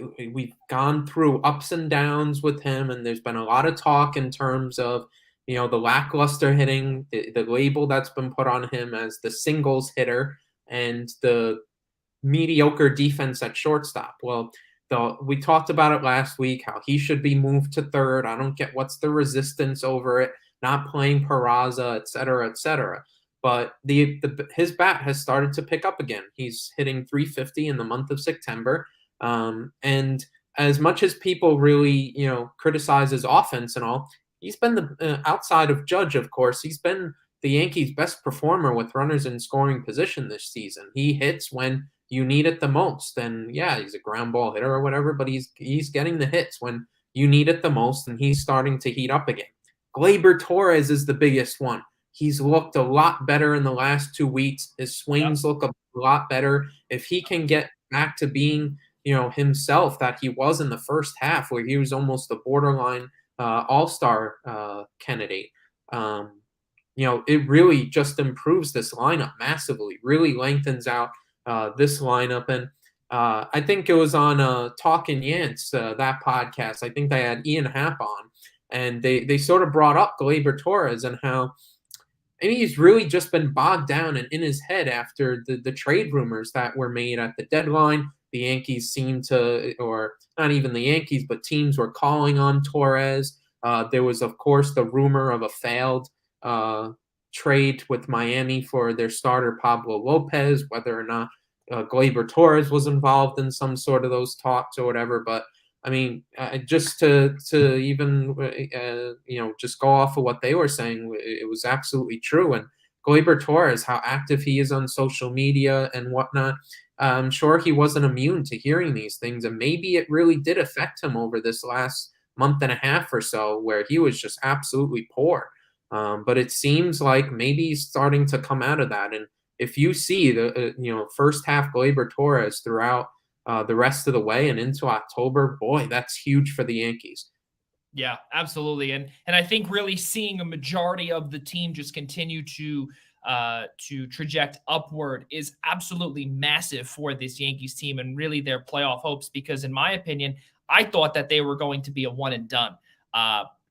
gone through ups and downs with him, and there's been a lot of talk in terms of the lackluster hitting, the label that's been put on him as the singles hitter, and the mediocre defense at shortstop. Well, we talked about it last week, how he should be moved to third. I don't get what's the resistance over it, not playing Peraza, et cetera, et cetera. But his bat has started to pick up again. He's hitting 350 in the month of September. And as much as people really, criticize his offense and all, he's been outside of Judge, of course, he's been the Yankees' best performer with runners in scoring position this season. He hits when you need it the most. And yeah, he's a ground ball hitter or whatever, but he's getting the hits when you need it the most, and he's starting to heat up again. Gleyber Torres is the biggest one. He's looked a lot better in the last 2 weeks. His swings look a lot better. If he can get back to being, himself that he was in the first half, where he was almost a borderline all-star candidate, it really just improves this lineup massively, really lengthens out this lineup. And I think it was on Talkin' Yance, that podcast. I think they had Ian Happ on, and they sort of brought up Gleyber Torres and how he's really just been bogged down and in his head after the trade rumors that were made at the deadline. The Yankees seemed to, or not even the Yankees, but teams were calling on Torres. There was, of course, the rumor of a failed trade with Miami for their starter Pablo Lopez, whether or not Gleyber Torres was involved in some sort of those talks or whatever. But I mean, just to even just go off of what they were saying, it was absolutely true. And Gleyber Torres, how active he is on social media and whatnot, I'm sure he wasn't immune to hearing these things, and maybe it really did affect him over this last month and a half or so, where he was just absolutely poor. But it seems like maybe he's starting to come out of that. And if you see the first half Gleyber Torres throughout the rest of the way and into October, boy, that's huge for the Yankees. Yeah, absolutely. And I think really seeing a majority of the team just continue to traject upward is absolutely massive for this Yankees team and really their playoff hopes, because in my opinion, I thought that they were going to be a one and done.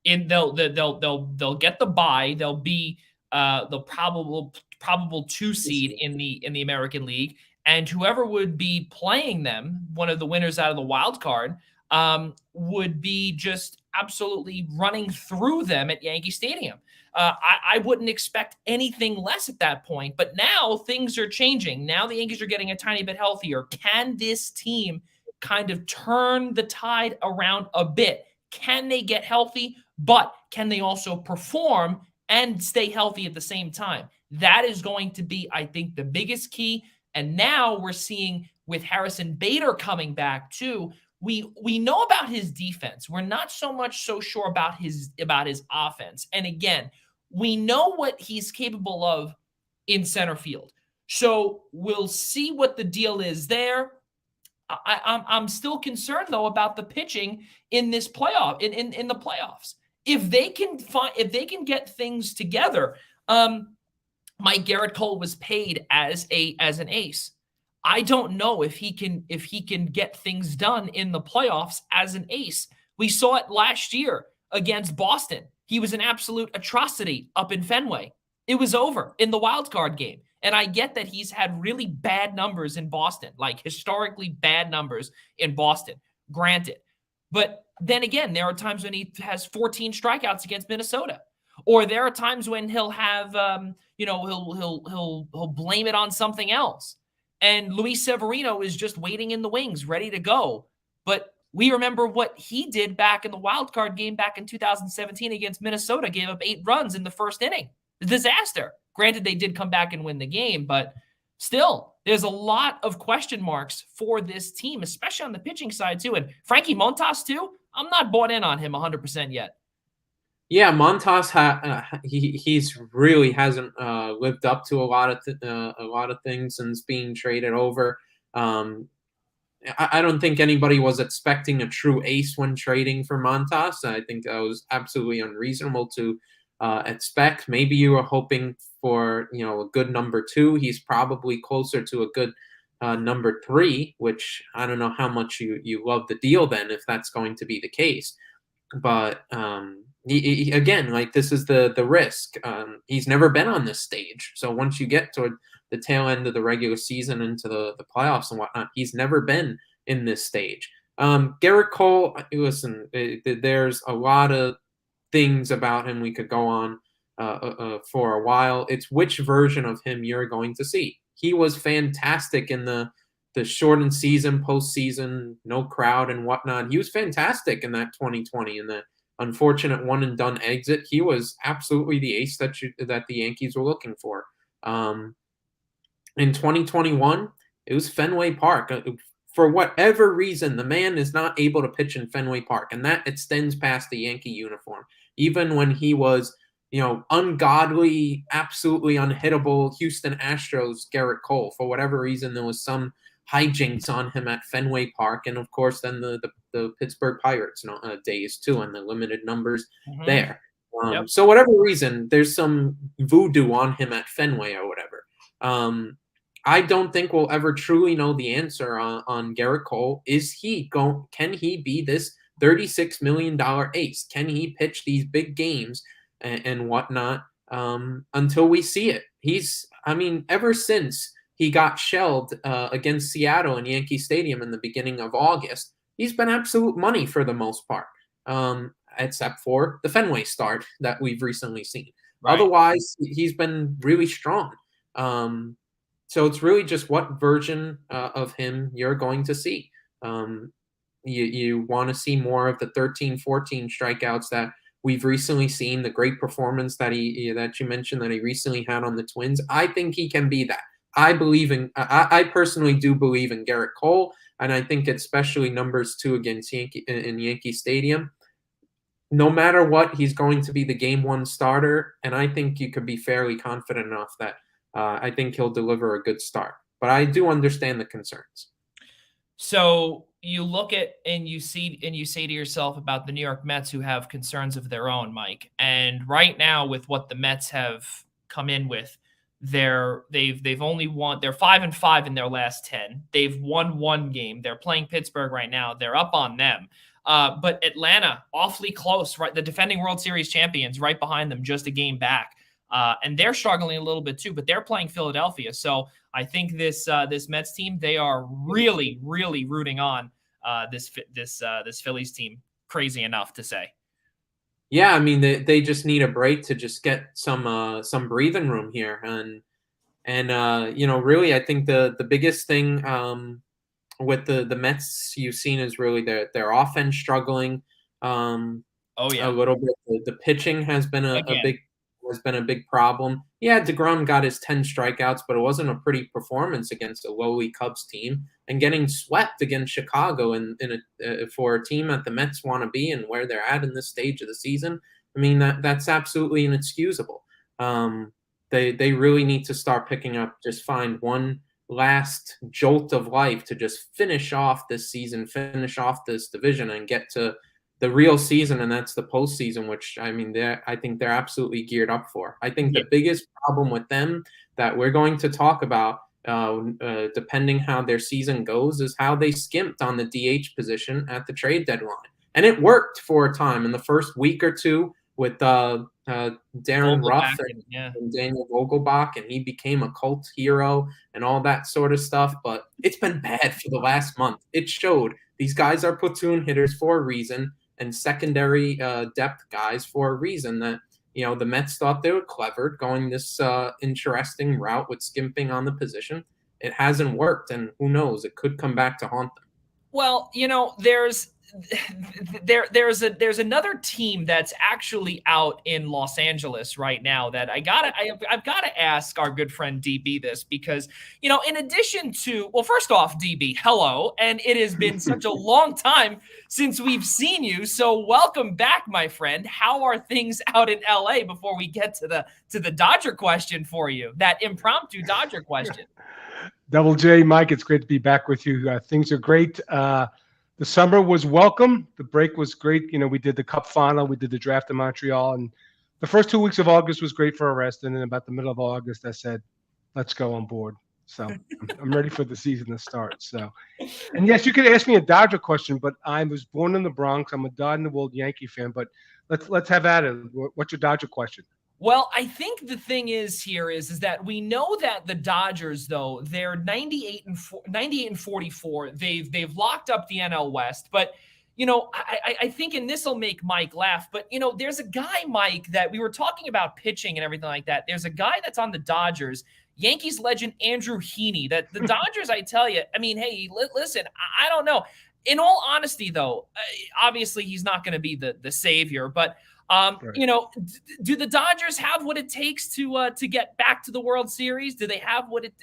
They'll get the bye. They'll be the probable 2 seed in the American League, and whoever would be playing them, one of the winners out of the wild card, would be just absolutely running through them at Yankee Stadium. I wouldn't expect anything less at that point, but now things are changing. Now the Yankees are getting a tiny bit healthier. Can this team kind of turn the tide around a bit? Can they get healthy, but can they also perform and stay healthy at the same time? That is going to be, I think, the biggest key. And now we're seeing with Harrison Bader coming back too, we know about his defense. We're not so sure about his offense. And again, we know what he's capable of in center field. So we'll see what the deal is there. I'm still concerned though about the pitching in this playoff in the playoffs. If they can get things together, Mike Garrett Cole was paid as an ace. I don't know if he can get things done in the playoffs as an ace. We saw it last year against Boston. He was an absolute atrocity up in Fenway. It was over in the wild card game. And I get that he's had really bad numbers in Boston, like historically bad numbers in Boston, granted. But then again, there are times when he has 14 strikeouts against Minnesota. Or there are times when he'll have, he'll blame it on something else. And Luis Severino is just waiting in the wings, ready to go. But we remember what he did back in the wild card game back in 2017 against Minnesota, gave up 8 runs in the first inning. A disaster. Granted, they did come back and win the game, but still, there's a lot of question marks for this team, especially on the pitching side too. And Frankie Montas too, I'm not bought in on him 100% yet. Yeah, Montas he's really hasn't lived up to a lot of things since being traded over. I don't think anybody was expecting a true ace when trading for Montas. I think that was absolutely unreasonable to expect. Maybe you were hoping for a good number 2. He's probably closer to a good number 3, which I don't know how much you love the deal then if that's going to be the case. But he, again, like, this is the risk. He's never been on this stage. So once you get toward the tail end of the regular season into the playoffs and whatnot, he's never been in this stage. Garrett Cole, listen, there's a lot of things about him we could go on for a while. It's which version of him you're going to see. He was fantastic in the shortened season, postseason, no crowd and whatnot. He was fantastic in that 2020 and the unfortunate one and done exit. He was absolutely the ace that the Yankees were looking for. In 2021, it was Fenway Park. For whatever reason, the man is not able to pitch in Fenway Park, and that extends past the Yankee uniform. Even when he was, ungodly, absolutely unhittable Houston Astros Garrett Cole, for whatever reason, there was some hijinks on him at Fenway Park, and of course, then the Pittsburgh Pirates days too, and the limited numbers there. Yep. So whatever reason, there's some voodoo on him at Fenway or whatever. I don't think we'll ever truly know the answer on Garrett Cole. Can he be this $36 million ace? Can he pitch these big games and whatnot until we see it? Ever since he got shelled against Seattle in Yankee Stadium in the beginning of August, he's been absolute money for the most part, except for the Fenway start that we've recently seen. Right. Otherwise, he's been really strong. So it's really just what version of him you're going to see. You want to see more of the 13, 14 strikeouts that we've recently seen, the great performance that that you mentioned that he recently had on the Twins. I think he can be that. I personally do believe in Garrett Cole, and I think especially numbers 2 against Yankee Stadium. No matter what, he's going to be the game 1 starter, and I think you could be fairly confident enough that I think he'll deliver a good start. But I do understand the concerns. So you look at and you say to yourself about the New York Mets, who have concerns of their own, Mike. And right now, with what the Mets have come in with, they've only won. They're 5-5 in their last 10. They've won 1 game. They're playing Pittsburgh right now. They're up on them. But Atlanta, awfully close, right? The defending World Series champions, right behind them, just a game back. And they're struggling a little bit too, but they're playing Philadelphia. So I think this Mets team, they are really, really rooting on this Phillies team. Crazy enough to say. Yeah, I mean they just need a break to just get some breathing room here, and really I think the biggest thing with the Mets you've seen is really their offense struggling. Oh yeah, a little bit. The pitching has been a big problem. Yeah, DeGrom got his 10 strikeouts, but it wasn't a pretty performance against a lowly Cubs team, and getting swept against Chicago for a team that the Mets want to be and where they're at in this stage of the season. I mean that's absolutely inexcusable. They really need to start picking up, just find one last jolt of life to just finish off this season, finish off this division, and get to the real season, and that's the postseason, which I mean, I think they're absolutely geared up for. I think the biggest problem with them that we're going to talk about, depending how their season goes, is how they skimped on the DH position at the trade deadline, and it worked for a time in the first week or two with Darren Ruff and Daniel Vogelbach, and he became a cult hero and all that sort of stuff. But it's been bad for the last month. It showed these guys are platoon hitters for a reason, and secondary depth guys for a reason. That the Mets thought they were clever going this interesting route with skimping on the position. It hasn't worked, and who knows, it could come back to haunt them. Well, there's another team that's actually out in Los Angeles right now that I've got to ask our good friend DB this, because in addition to, well, first off, DB, hello, and it has been such a long time since we've seen you, so welcome back, my friend. How are things out in LA before we get to the Dodger question for you, that impromptu Dodger question? Double J, Mike, it's great to be back with you. Things are great. The summer was welcome. The break was great. We did the Cup final. We did the draft in Montreal. And the first 2 weeks of August was great for a rest. And then about the middle of August, I said, let's go on board. So I'm ready for the season to start. So, and yes, you could ask me a Dodger question, but I was born in the Bronx. I'm a dyed-in-the-wool Yankee fan. But let's have at it. What's your Dodger question? Well, I think the thing is that we know that the Dodgers, though, they're 98 and 44. They've locked up the NL West, but I think, and this will make Mike laugh, but there's a guy, Mike, that we were talking about pitching and everything like that. There's a guy that's on the Dodgers, Yankees legend Andrew Heaney. That the Dodgers, I tell you, I mean, hey, listen, I don't know. In all honesty, though, obviously he's not going to be the savior, but. Right. Do the Dodgers have what it takes to get back to the World Series? Do they have what it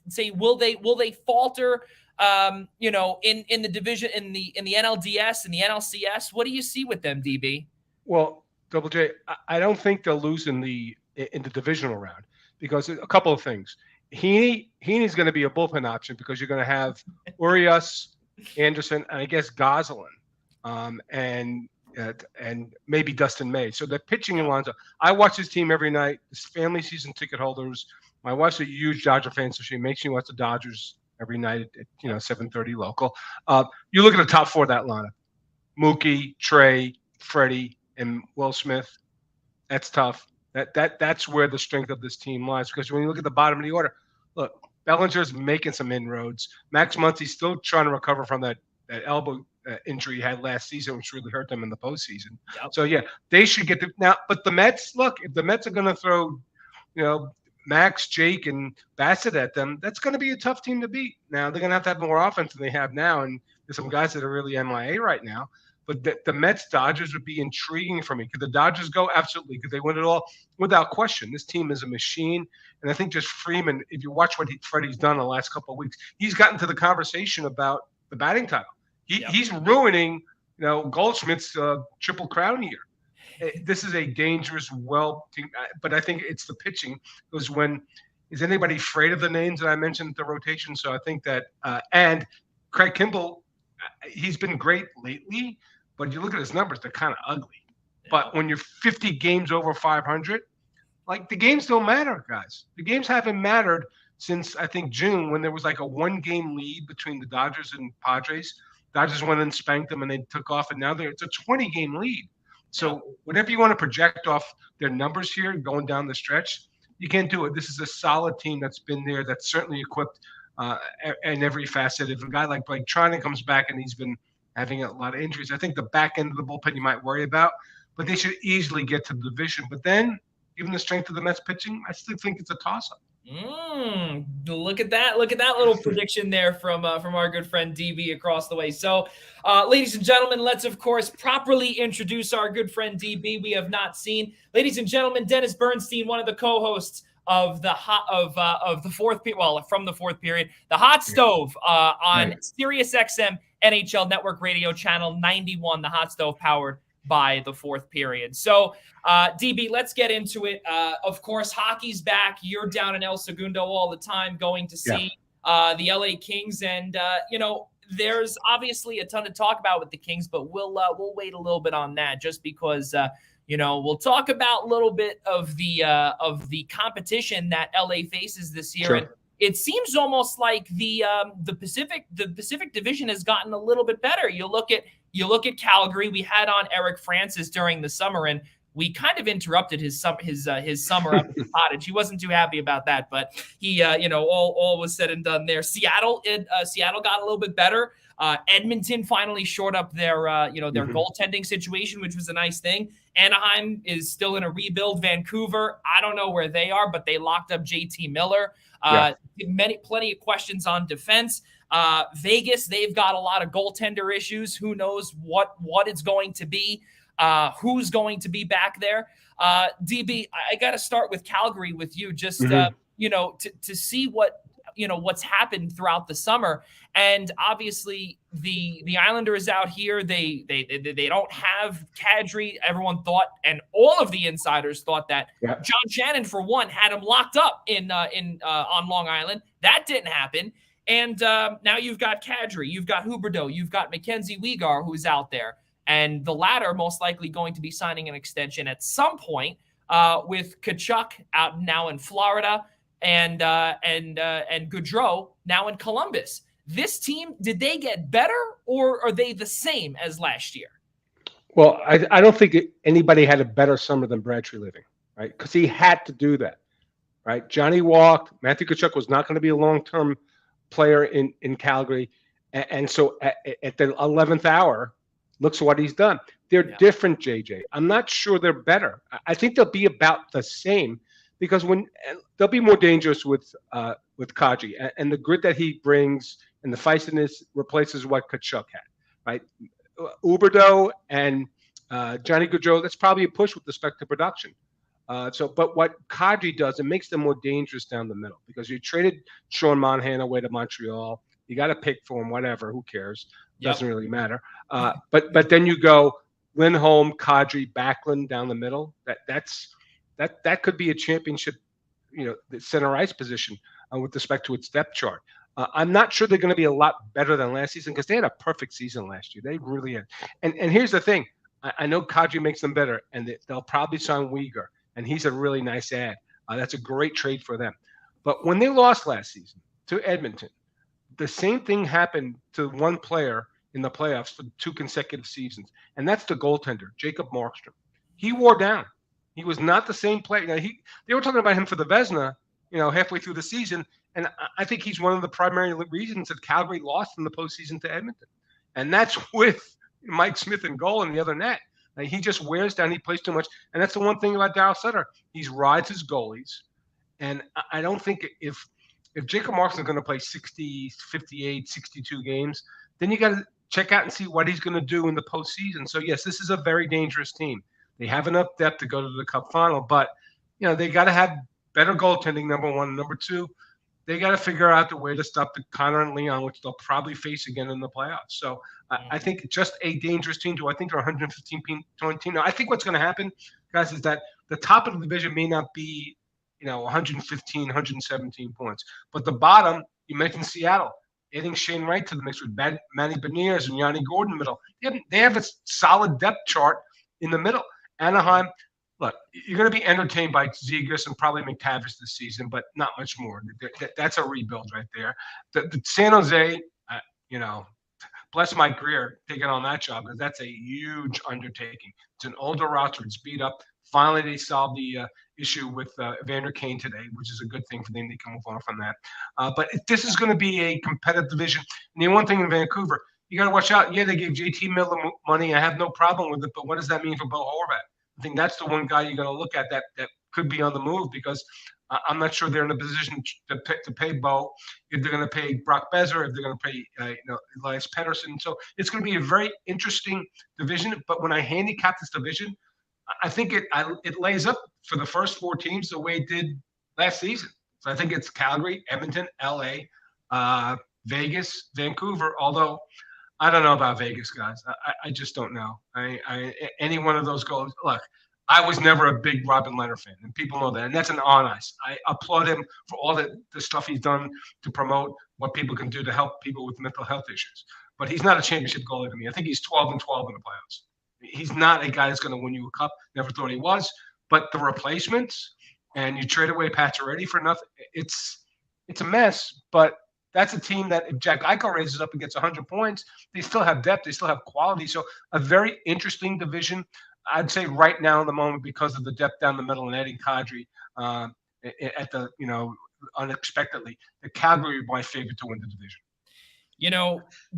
say? Will they falter? In the division, in the NLDS and the NLCS. What do you see with them, DB? Well, Double J, I don't think they'll lose in the divisional round, because a couple of things. Heaney's going to be a bullpen option, because you're going to have Urias, Anderson, and I guess Gosselin, and maybe Dustin May. So the pitching in lines. I watch this team every night. This family season ticket holders. My wife's a huge Dodger fan, so she makes me watch the Dodgers every night at 7:30 local. You look at the top 4 of that lineup: Mookie, Trey, Freddie, and Will Smith. That's tough. That's where the strength of this team lies. Because when you look at the bottom of the order, look, Bellinger's making some inroads. Max Muncy's still trying to recover from that elbow injury he had last season, which really hurt them in the postseason. Yep. So yeah, they should get now. But the Mets, look, if the Mets are going to throw, Max, Jake, and Bassett at them, that's going to be a tough team to beat. Now they're going to have more offense than they have now, and there's some guys that are really MIA right now. But the Mets Dodgers would be intriguing for me. Could the Dodgers go? Absolutely. Could they win it all? Without question. This team is a machine. And I think just Freeman, if you watch what Freddie's done the last couple of weeks, he's gotten to the conversation about the batting title. He's ruining, Goldschmidt's Triple Crown year. This is a dangerous, team. But I think it's the pitching. Because is anybody afraid of the names that I mentioned, the rotation? So I think that, and Craig Kimbrell, he's been great lately. But you look at his numbers, they're kind of ugly. Yeah. But when you're 50 games over 500, the games don't matter, guys. The games haven't mattered since, I think, June, when there was like a 1-game lead between the Dodgers and Padres. Dodgers went and spanked them, and they took off, and now it's a 20-game lead. So whatever you want to project off their numbers here going down the stretch, you can't do it. This is a solid team that's been there, that's certainly equipped in every facet. If a guy like Blake Treinen comes back and he's been having a lot of injuries, I think the back end of the bullpen you might worry about, but they should easily get to the division. But then, given the strength of the Mets pitching, I still think it's a toss-up. Look at that little prediction there from our good friend DB across the way. So, ladies and gentlemen, let's of course properly introduce our good friend DB. We have not seen, ladies and gentlemen, Dennis Bernstein, one of the co-hosts of the fourth period, the Hot Stove on Sirius XM NHL Network Radio Channel 91, the Hot Stove powered by the fourth period. So, DB, let's get into it. Of course, hockey's back. You're down in El Segundo all the time going to see the LA Kings. And, there's obviously a ton to talk about with the Kings, but we'll wait a little bit on that just because, we'll talk about a little bit of the competition that LA faces this year. Sure. And it seems almost like the Pacific Division has gotten a little bit better. You look at Calgary. We had on Eric Francis during the summer, and we kind of interrupted his summer up at the cottage. He wasn't too happy about that, but he, all was said and done there. Seattle got a little bit better. Edmonton finally shored up their goaltending situation, which was a nice thing. Anaheim is still in a rebuild. Vancouver, I don't know where they are, but they locked up JT Miller. Plenty of questions on defense. Vegas, they've got a lot of goaltender issues. Who knows what it's going to be? Who's going to be back there? DB, I got to start with Calgary with you, just to see what's happened throughout the summer. And obviously the Islanders out here, they don't have Kadri. Everyone thought, and all of the insiders thought that John Shannon, for one, had him locked up on Long Island. That didn't happen. And now you've got Kadri, you've got Huberdeau, you've got Mackenzie Weegar, who's out there. And the latter most likely going to be signing an extension at some point with Tkachuk out now in Florida and Gaudreau now in Columbus. This team, did they get better or are they the same as last year? Well, I don't think anybody had a better summer than Brad Treliving, right? Because he had to do that, right? Johnny walked. Matthew Tkachuk was not going to be a long-term player in Calgary. And so at the 11th hour, looks what he's done. They're different, JJ. I'm not sure they're better. I think they'll be about the same because they'll be more dangerous with Kadri and the grit that he brings and the feistiness replaces what Tkachuk had, right? Huberdeau and Johnny Gaudreau, that's probably a push with respect to production. But what Kadri does, it makes them more dangerous down the middle because you traded Sean Monahan away to Montreal. You got to pick for him, whatever. Who cares? Doesn't really matter. But then you go Lindholm, Kadri, Backlund down the middle. That could be a championship, the center ice position with respect to its depth chart. I'm not sure they're going to be a lot better than last season because they had a perfect season last year. They really had. And here's the thing. I know Kadri makes them better, and they'll probably sign Weegar, and he's a really nice add. That's a great trade for them. But when they lost last season to Edmonton, the same thing happened to one player in the playoffs for 2 consecutive seasons, and that's the goaltender, Jacob Markstrom. He wore down. He was not the same player. They were talking about him for the Vezina, halfway through the season, and I think he's one of the primary reasons that Calgary lost in the postseason to Edmonton. and that's with Mike Smith and goal in the other net. Like, he just wears down. He plays too much, and that's the one thing about Daryl Sutter. He rides his goalies, and I don't think if Jacob Markstrom is going to play 60, 58, 62 games, then you got to check out and see what he's going to do in the postseason. So yes, this is a very dangerous team. They have enough depth to go to the Cup final, but they got to have better goaltending. Number one, number two, they got to figure out the way to stop the Connor and Leon, which they'll probably face again in the playoffs. So I think just a dangerous team too. I think they're 115 point team. Now, I think what's going to happen, guys, is that the top of the division may not be 115, 117 points, but the bottom, you mentioned Seattle, adding Shane Wright to the mix with Manny Beniers and Yanni Gordon middle. They have a solid depth chart in the middle. Anaheim, look, you're going to be entertained by Zegras and probably McTavish this season, but not much more. That's a rebuild right there. The San Jose, bless Mike Greer taking on that job, because that's a huge undertaking. It's an older roster. It's beat up. Finally, they solved the issue with Evander Kane today, which is a good thing for them. They can move on from that. But this is going to be a competitive division. And the one thing in Vancouver, you got to watch out. Yeah, they gave JT Miller money. I have no problem with it. But what does that mean for Bo Horvat? I think that's the one guy you're going to look at that could be on the move, because I'm not sure they're in a position to pay Bo, if they're going to pay Brock Besser, if they're going to pay Elias Pettersson. So it's going to be a very interesting division. But when I handicap this division, I think it lays up for the first four teams the way it did last season. So I think it's Calgary, Edmonton, LA, Vegas, Vancouver, although I don't know about Vegas, guys. I just don't know. Any one of those goals. Look, I was never a big Robin Leonard fan, and people know that. And that's an on ice. I applaud him for all the stuff he's done to promote what people can do to help people with mental health issues. But he's not a championship goalie to me. I think he's 12-12 in the playoffs. He's not a guy that's going to win you a cup. Never thought he was. But the replacements, and you trade away Pacioretty for nothing, it's a mess. But that's a team that if Jack Eichel raises up and gets 100 points, they still have depth. They still have quality. So a very interesting division, I'd say right now in the moment, because of the depth down the middle and adding Kadri at the, unexpectedly. The Calgary are my favorite to win the division.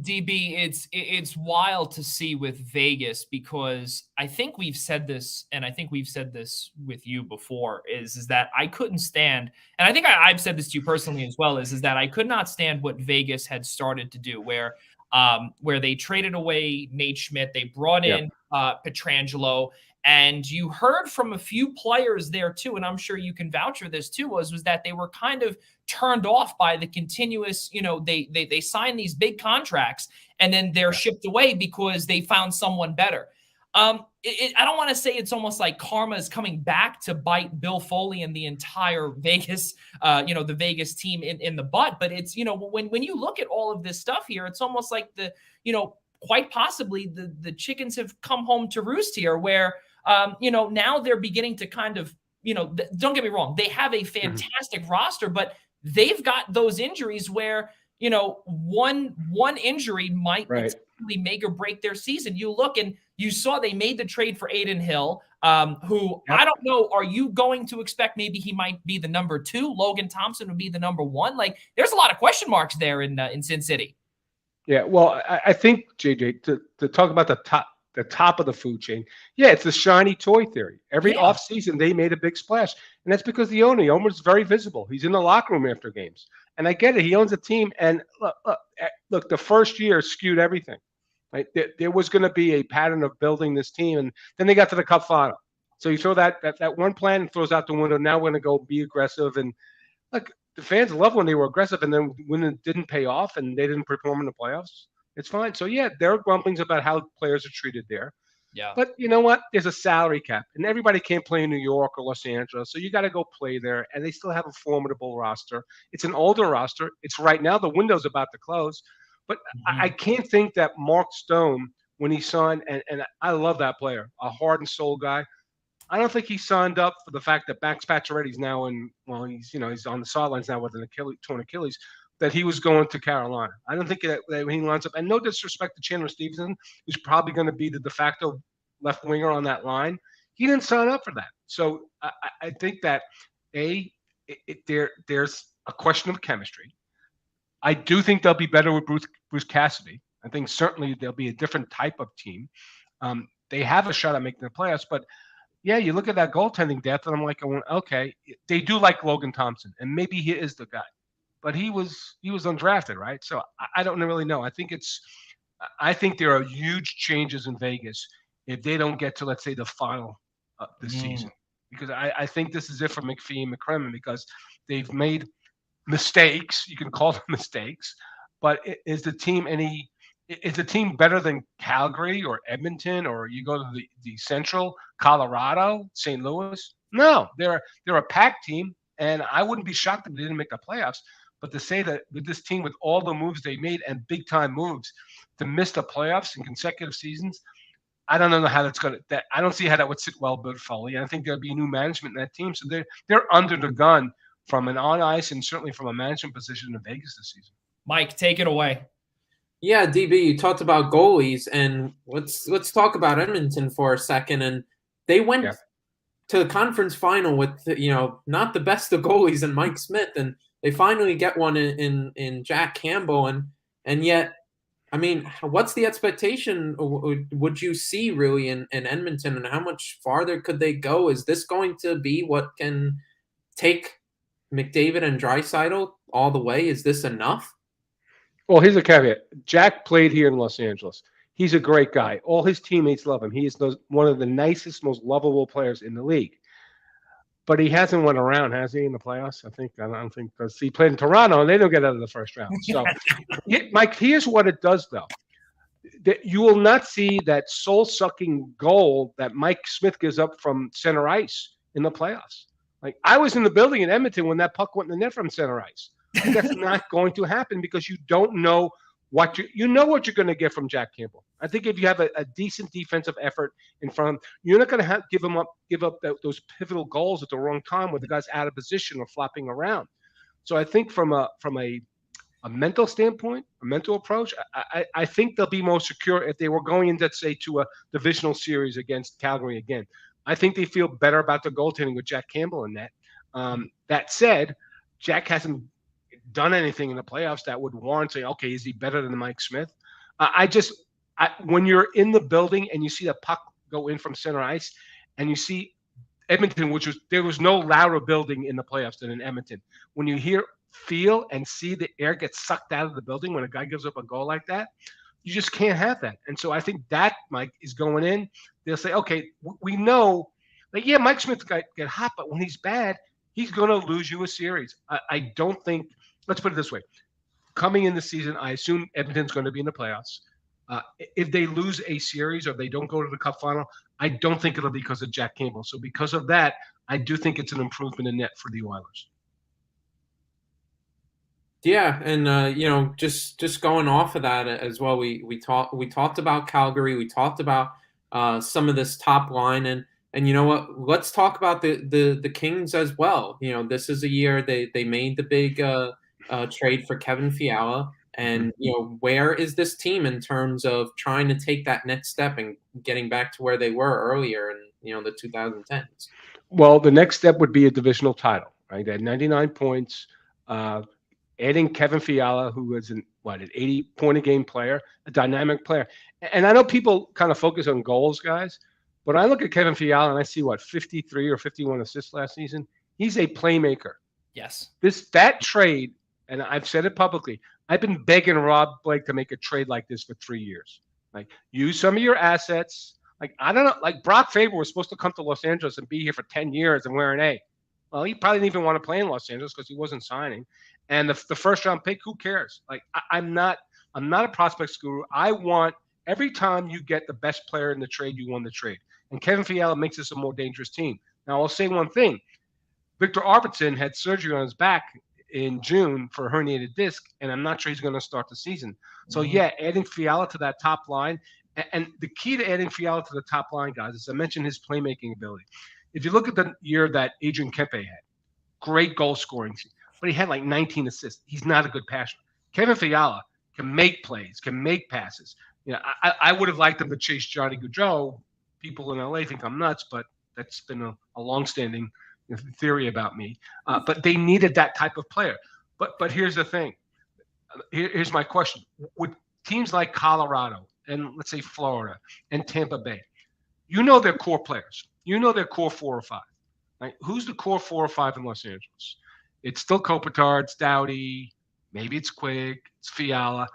DB, it's wild to see with Vegas, because I think we've said this, and I think we've said this with you before, is that I couldn't stand, and I think I've said this to you personally as well, is that I could not stand what Vegas had started to do, where they traded away Nate Schmidt, they brought in Pietrangelo, and you heard from a few players there too, and I'm sure you can vouch for this too, was that they were kind of turned off by the continuous, they sign these big contracts and then they're shipped away because they found someone better. I don't want to say it's almost like karma is coming back to bite Bill Foley and the entire Vegas, the Vegas team in the butt, but it's, when you look at all of this stuff here, it's almost like quite possibly the chickens have come home to roost here, where now they're beginning to kind of, don't get me wrong, they have a fantastic roster, but they've got those injuries where, one injury might exactly make or break their season. You look and you saw they made the trade for Aiden Hill, who I don't know, are you going to expect maybe he might be the number 2? Logan Thompson would be the number 1. Like, there's a lot of question marks there in Sin City. Yeah, well, I think, JJ, to talk about the top of the food chain, it's the shiny toy theory. Every offseason, they made a big splash. And that's because the owner is very visible. He's in the locker room after games. And I get it. He owns a team. And look, the first year skewed everything. Right? There was going to be a pattern of building this team. And then they got to the Cup final. So you throw that one plan throws out the window. Now we're going to go be aggressive. And look, the fans love when they were aggressive. And then when it didn't pay off and they didn't perform in the playoffs, it's fine. So, there are grumblings about how players are treated there. Yeah. But you know what? There's a salary cap, and everybody can't play in New York or Los Angeles. So you got to go play there, and they still have a formidable roster. It's an older roster. It's right now the window's about to close. But I can't think that Mark Stone, when he signed, and I love that player, a heart and soul guy, I don't think he signed up for the fact that Max Pacioretty's now he's on the sidelines now with an torn Achilles, that he was going to Carolina. I don't think that when he lines up, and no disrespect to Chandler Stevenson, who's probably going to be the de facto left winger on that line, he didn't sign up for that. So I think that there's a question of chemistry. I do think they'll be better with Bruce Cassidy. I think certainly they'll be a different type of team. They have a shot at making the playoffs, but yeah, you look at that goaltending depth, and I'm like, okay, they do like Logan Thompson, and maybe he is the guy, but he was undrafted, right? So I don't really know. I think there are huge changes in Vegas if they don't get to, let's say, the final this season, because I think this is it for McPhee and McCrimmon, because they've made mistakes. You can call them mistakes, but is the team better than Calgary or Edmonton, or you go to the Central, Colorado, St. Louis? No, they're a packed team, and I wouldn't be shocked if they didn't make the playoffs. But to say that with this team, with all the moves they made and big time moves, to miss the playoffs in consecutive seasons, I don't know how that's going to. I don't see how that would sit well with Foley. I think there'll be new management in that team, so they're under the gun from an on ice and certainly from a management position in Vegas this season. Mike, take it away. Yeah, DB, you talked about goalies, and let's talk about Edmonton for a second. And they went to the conference final with not the best of goalies in Mike Smith, and they finally get one in Jack Campbell, and yet, I mean, what's the expectation would you see really in Edmonton, and how much farther could they go? Is this going to be what can take McDavid and Draisaitl all the way? Is this enough? Well, here's a caveat. Jack played here in Los Angeles. He's a great guy. All his teammates love him. He is one of the nicest, most lovable players in the league. But he hasn't went around, has he, in the playoffs? I don't think, because he played in Toronto and they don't get out of the first round. So, Mike, here's what it does, though. You will not see that soul-sucking goal that Mike Smith gives up from center ice in the playoffs. Like, I was in the building in Edmonton when that puck went in the net from center ice. That's not going to happen because you don't know what you're going to get from Jack Campbell. I think if you have a decent defensive effort in front of him, you're not going to give up those pivotal goals at the wrong time where the guy's out of position or flopping around. So I think from a mental standpoint, a mental approach, I think they'll be more secure if they were going into, say, to a divisional series against Calgary again. I think they feel better about their goaltending with Jack Campbell in that. That said, Jack hasn't done anything in the playoffs that would warrant saying, okay, is he better than Mike Smith? When you're in the building and you see the puck go in from center ice, and you see Edmonton, there was no louder building in the playoffs than in Edmonton. When you feel and see the air get sucked out of the building when a guy gives up a goal like that, you just can't have that. And so I think that, Mike, is going in. They'll say, okay, we know, like, yeah, Mike Smith get hot, but when he's bad, he's going to lose you a series. I don't think. Let's put it this way. Coming in the season, I assume Edmonton's going to be in the playoffs. If they lose a series or they don't go to the Cup final, I don't think it'll be because of Jack Campbell. So because of that, I do think it's an improvement in net for the Oilers. Yeah, and just going off of that as well, we talked about Calgary, we talked about some of this top line, and you know what? Let's talk about the Kings as well. This is a year they made the big trade for Kevin Fiala, and where is this team in terms of trying to take that next step and getting back to where they were earlier in the 2010s? Well, the next step would be a divisional title, right? They had 99 points. Adding Kevin Fiala, who was an 80-point-a-game player, a dynamic player. And I know people kind of focus on goals, guys, but I look at Kevin Fiala and I see 53 or 51 assists last season. He's a playmaker. Yes. That trade, and I've said it publicly, I've been begging Rob Blake to make a trade like this for 3 years. Like, use some of your assets. Like, I don't know, like Brock Faber was supposed to come to Los Angeles and be here for 10 years and wear an A. Well, he probably didn't even want to play in Los Angeles because he wasn't signing. And the first round pick, who cares? Like, I'm not a prospects guru. I want every time you get the best player in the trade, you won the trade. And Kevin Fiala makes this a more dangerous team. Now, I'll say one thing. Victor Arvidsson had surgery on his back in June for a herniated disc, and I'm not sure he's going to start the season. So, yeah, adding Fiala to that top line. And the key to adding Fiala to the top line, guys, is I mentioned his playmaking ability. If you look at the year that Adrian Kempe had, great goal scoring, but he had like 19 assists. He's not a good passer. Kevin Fiala can make plays, can make passes. I would have liked him to chase Johnny Gaudreau. People in LA think I'm nuts, but that's been a longstanding theory about me. But they needed that type of player. But here's the thing. Here's my question. Would teams like Colorado and let's say Florida and Tampa Bay, you know their core players. You know their core 4 or 5. Right? Who's the core 4 or 5 in Los Angeles? It's still Kopitar, it's Doughty, maybe it's Quigg, it's Fiala.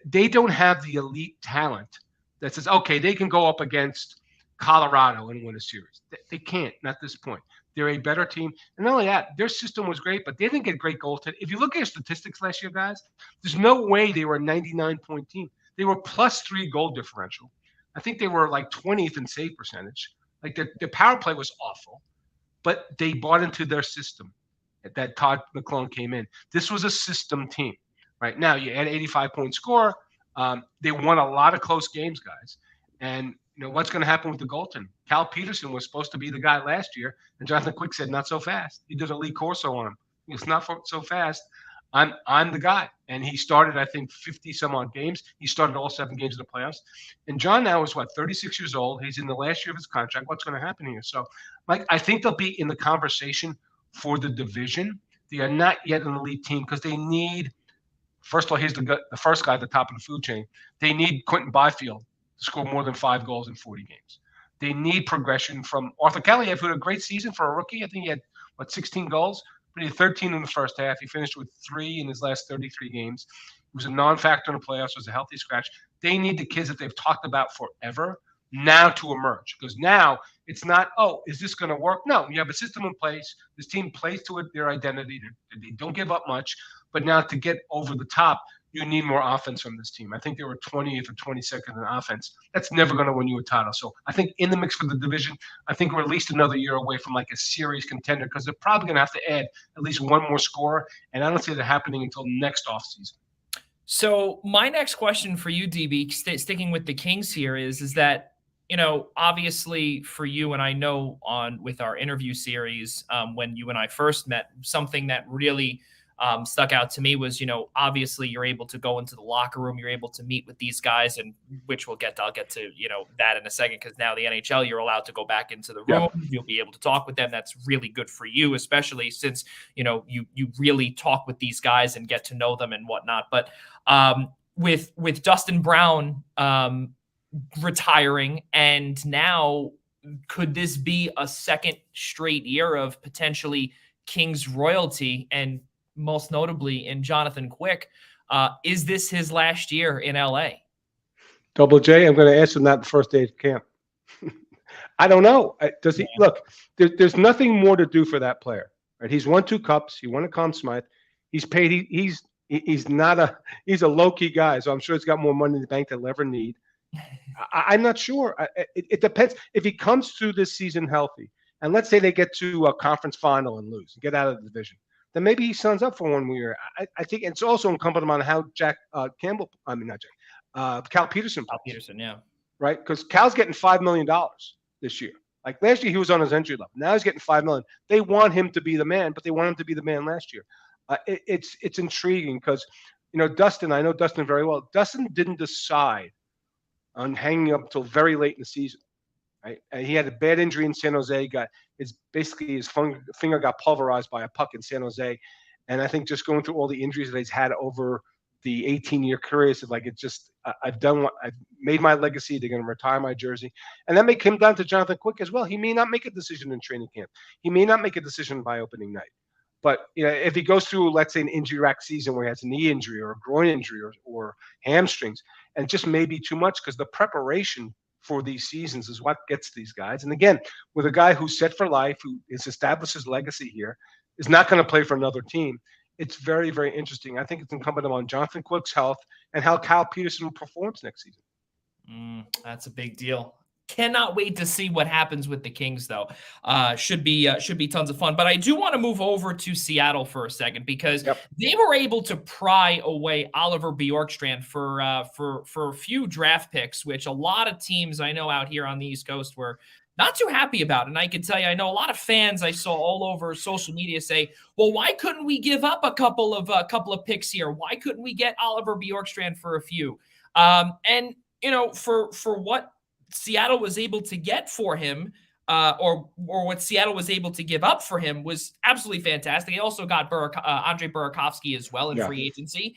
They don't have the elite talent that says, okay, they can go up against Colorado and win a series. They can't, not at this point. They're a better team. And not only that, their system was great, but they didn't get great goaltending. If you look at their statistics last year, guys, there's no way they were a 99-point team. They were +3 goal differential. I think they were like 20th in save percentage. Like their power play was awful, but they bought into their system that Todd McClellan came in. This was a system team. Right now, you add 85-point score. They won a lot of close games, guys. And you know what's going to happen with the goaltending? Cal Peterson was supposed to be the guy last year, and Jonathan Quick said, "Not so fast." He did a Lee Corso on him. It's not so fast. I'm the guy. And he started, I think, 50 some odd games. He started all 7 games of the playoffs. And John now is 36 years old. He's in the last year of his contract. What's going to happen here? So, Mike, I think they'll be in the conversation for the division. They are not yet an elite team because they need. First of all, here's the first guy at the top of the food chain. They need Quentin Byfield to score more than 5 goals in 40 games. They need progression from Arthur Kaliev, who had a great season for a rookie. I think he had, 16 goals? But he had 13 in the first half. He finished with 3 in his last 33 games. He was a non-factor in the playoffs, was a healthy scratch. They need the kids that they've talked about forever now to emerge. Because now it's not, is this going to work? No, you have a system in place. This team plays to it, their identity. They don't give up much. But now to get over the top, you need more offense from this team. I think they were 20th or 22nd in offense. That's never going to win you a title. So I think in the mix for the division, I think we're at least another year away from like a serious contender because they're probably going to have to add at least one more scorer. And I don't see that happening until next offseason. So my next question for you, DB, sticking with the Kings here is that, obviously for you, and I know with our interview series, when you and I first met, something that really stuck out to me was, obviously you're able to go into the locker room, you're able to meet with these guys, and which I'll get to, that in a second, because now the NHL, you're allowed to go back into the room. Yeah. You'll be able to talk with them. That's really good for you, especially since, you really talk with these guys and get to know them and whatnot. But with Dustin Brown retiring, and now could this be a second straight year of potentially Kings royalty, and most notably in Jonathan Quick? Is this his last year in LA? Double J, I'm going to ask him that the first day of camp. I don't know. Does he look? There's nothing more to do for that player, right? He's won 2 cups. He won a Conn Smythe. He's paid. He's a low key guy, so I'm sure he's got more money in the bank than he'll ever need. I'm not sure. It depends. If he comes through this season healthy, and let's say they get to a conference final and lose, and get out of the division, then maybe he signs up for 1 year. I think it's also incumbent on how Cal Peterson plays. Cal Peterson, yeah. Right? Because Cal's getting $5 million this year. Like last year, he was on his entry level. Now he's getting $5 million. They want him to be the man, but they want him to be the man last year. It's intriguing because, Dustin, I know Dustin very well. Dustin didn't decide on hanging up until very late in the season. Right? He had a bad injury in San Jose. His finger got pulverized by a puck in San Jose, and I think just going through all the injuries that he's had over the 18-year career, it's like I've made my legacy. They're going to retire my jersey, and that may come down to Jonathan Quick as well. He may not make a decision in training camp. He may not make a decision by opening night. But if he goes through, let's say, an injury-racked season where he has a knee injury or a groin injury or hamstrings, and just maybe too much because the preparation for these seasons is what gets these guys. And again, with a guy who's set for life, who has established his legacy here, is not going to play for another team. It's very, very interesting. I think it's incumbent on Jonathan Quick's health and how Cal Peterson performs next season. That's a big deal. Cannot wait to see what happens with the Kings, though. Should be tons of fun. But I do want to move over to Seattle for a second because they were able to pry away Oliver Bjorkstrand for a few draft picks, which a lot of teams I know out here on the East Coast were not too happy about. And I can tell you, I know a lot of fans I saw all over social media say, "Well, why couldn't we give up a couple of picks here? Why couldn't we get Oliver Bjorkstrand for a few?" And for what Seattle was able to get for him, or what Seattle was able to give up for him was absolutely fantastic. They also got Andre Burakovsky as well in free agency.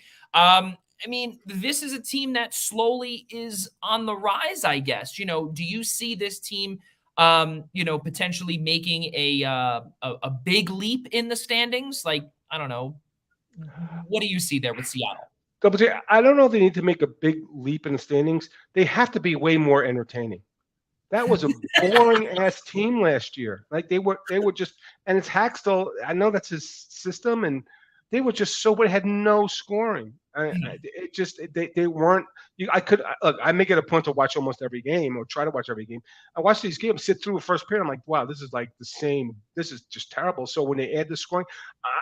I mean, this is a team that slowly is on the rise, I guess. Do you see this team, potentially making a big leap in the standings? Like, I don't know. What do you see there with Seattle? Double J, I don't know if they need to make a big leap in the standings. They have to be way more entertaining. That was a boring ass team last year. Like they were just, and it's Haxtell. I know that's his system, and they were just so, but had no scoring. They weren't. Look. I make it a point to watch almost every game or try to watch every game. I watch these games, sit through a first period. I'm like, wow, this is like the same. This is just terrible. So when they add the scoring,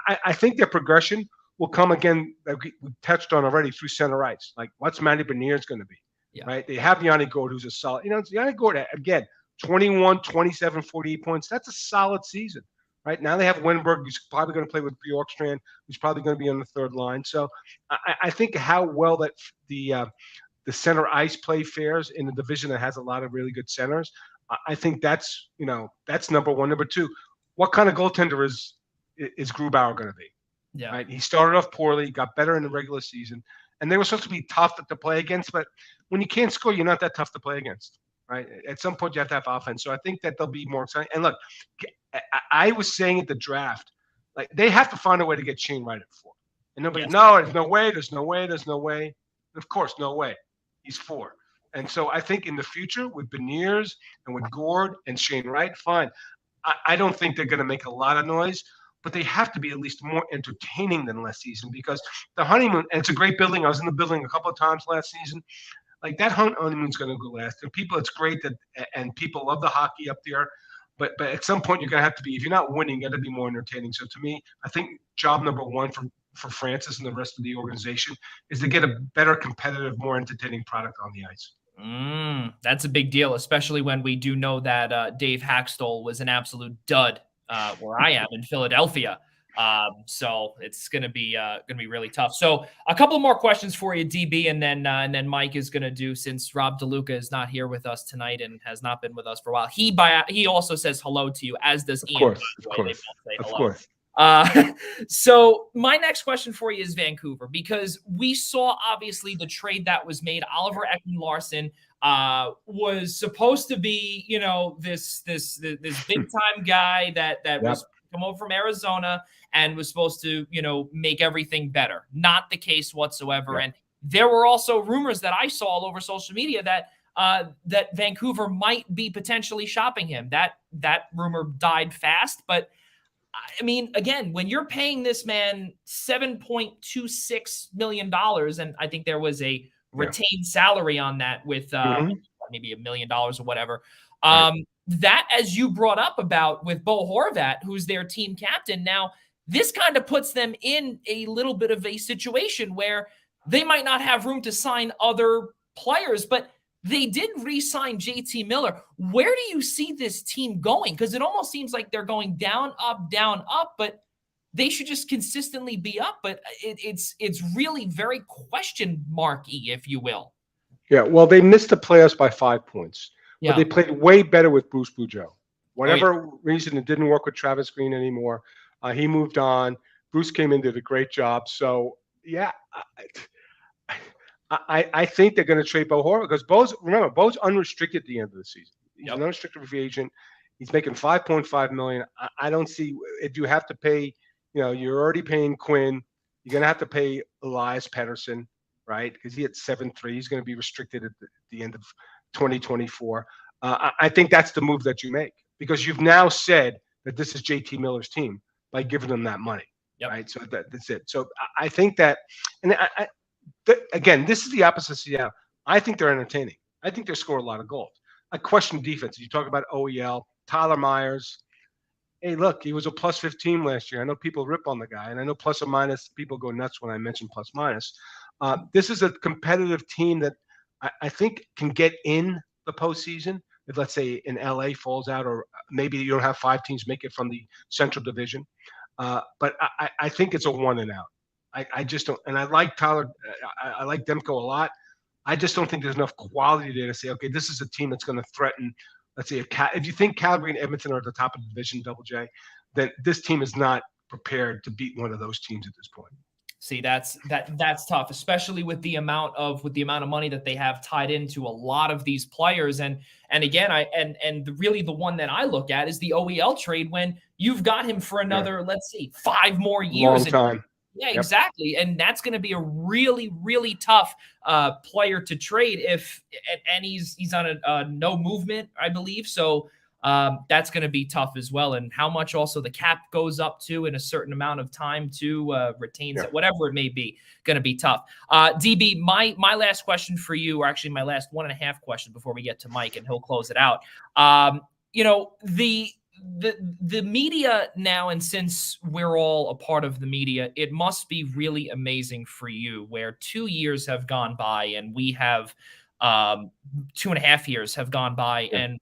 I think their progression will come again. Like we touched on already through center ice. Like what's Matty Beniers going to be? Yeah. Right? They have Yanni Gord, who's a solid. Yanni Gord, again, 21, 27, 48 points. That's a solid season. Right now they have Winberg, who's probably going to play with Bjorkstrand, who's probably going to be on the third line. So I think how well that the center ice play fares in the division that has a lot of really good centers. I think that's number one. Number two, what kind of goaltender is Grubauer going to be? Yeah. Right. He started off poorly, got better in the regular season, and they were supposed to be tough to play against. But when you can't score, you're not that tough to play against. Right. At some point, you have to have offense. So I think that they'll be more exciting. And look, I was saying at the draft, like they have to find a way to get Shane Wright at 4. And nobody, no, there's no way, there's no way, there's no way. And of course, no way. He's 4. And so I think in the future with Beniers and with Gord and Shane Wright, fine. I don't think they're going to make a lot of noise, but they have to be at least more entertaining than last season because the honeymoon, and it's a great building. I was in the building a couple of times last season. Like that honeymoon's going to go last. And people, it's great that, and people love the hockey up there. But at some point, you're going to have to be, if you're not winning, you got to be more entertaining. So to me, I think job number one for Francis and the rest of the organization is to get a better competitive, more entertaining product on the ice. That's a big deal, especially when we do know that Dave Haxtell was an absolute dud where I am in Philadelphia. So it's going to be really tough. So a couple more questions for you, DB, and then Mike is going to do, since Rob DeLuca is not here with us tonight and has not been with us for a while. He also says hello to you, as does Ian. Of course. So my next question for you is Vancouver, because we saw obviously the trade that was made. Oliver Ekman-Larsson was supposed to be, this big time guy that was come over from Arizona and was supposed to, make everything better. Not the case whatsoever. And there were also rumors that I saw all over social media that that Vancouver might be potentially shopping him. That rumor died fast, but I mean, again, when you're paying this man $7.26 million, and I think there was a retained salary on that with maybe $1 million or whatever. That, as you brought up about with Bo Horvat, who's their team captain, now this kind of puts them in a little bit of a situation where they might not have room to sign other players, but they did re-sign JT Miller. Where do you see this team going? Because it almost seems like they're going down, up, but they should just consistently be up. But it's really very question marky, if you will. Yeah, well, they missed the playoffs by 5 points. But they played way better with Bruce Boudreau. Whatever reason, it didn't work with Travis Green anymore. He moved on. Bruce came in, did a great job. So, yeah, I think they're going to trade Bo Horvat because Bo's unrestricted at the end of the season. He's an unrestricted free agent. He's making $5.5 million. I don't see if you have to pay. You're already paying Quinn. You're going to have to pay Elias Pettersson, right? Because he had 7-3. He's going to be restricted at the end of 2024. I think that's the move that you make because you've now said that this is JT Miller's team by giving them that money, right? So that's it. So I think that, and again, this is the opposite of Seattle. I think they're entertaining. I think they score a lot of goals. I question defense. You talk about OEL, Tyler Myers. Hey, look, he was a plus 15 last year. I know people rip on the guy, and I know plus or minus, people go nuts when I mention plus minus. This is a competitive team that I think can get in the postseason if, let's say, in LA falls out, or maybe you don't have 5 teams make it from the Central Division. But I think it's a 1 and out. I just don't, and I like Tyler. I like Demko a lot. I just don't think there's enough quality there to say, okay, this is a team that's going to threaten. Let's say, if you think Calgary and Edmonton are at the top of the division, Double J, then this team is not prepared to beat one of those teams at this point. See, that's tough, especially with the amount of money that they have tied into a lot of these players. And again, really the one that I look at is the OEL trade when you've got him for another, let's see, 5 more years. Long time. Yeah, exactly. And that's going to be a really, really tough player to trade and he's on a no movement, I believe. So that's going to be tough as well. And how much also the cap goes up to in a certain amount of time to retains it, whatever it may be, going to be tough. DB, my last question for you, or actually my last 1.5 question before we get to Mike, and he'll close it out. The media now, and since we're all a part of the media, it must be really amazing for you where 2 years have gone by and we have 2.5 years have gone by, and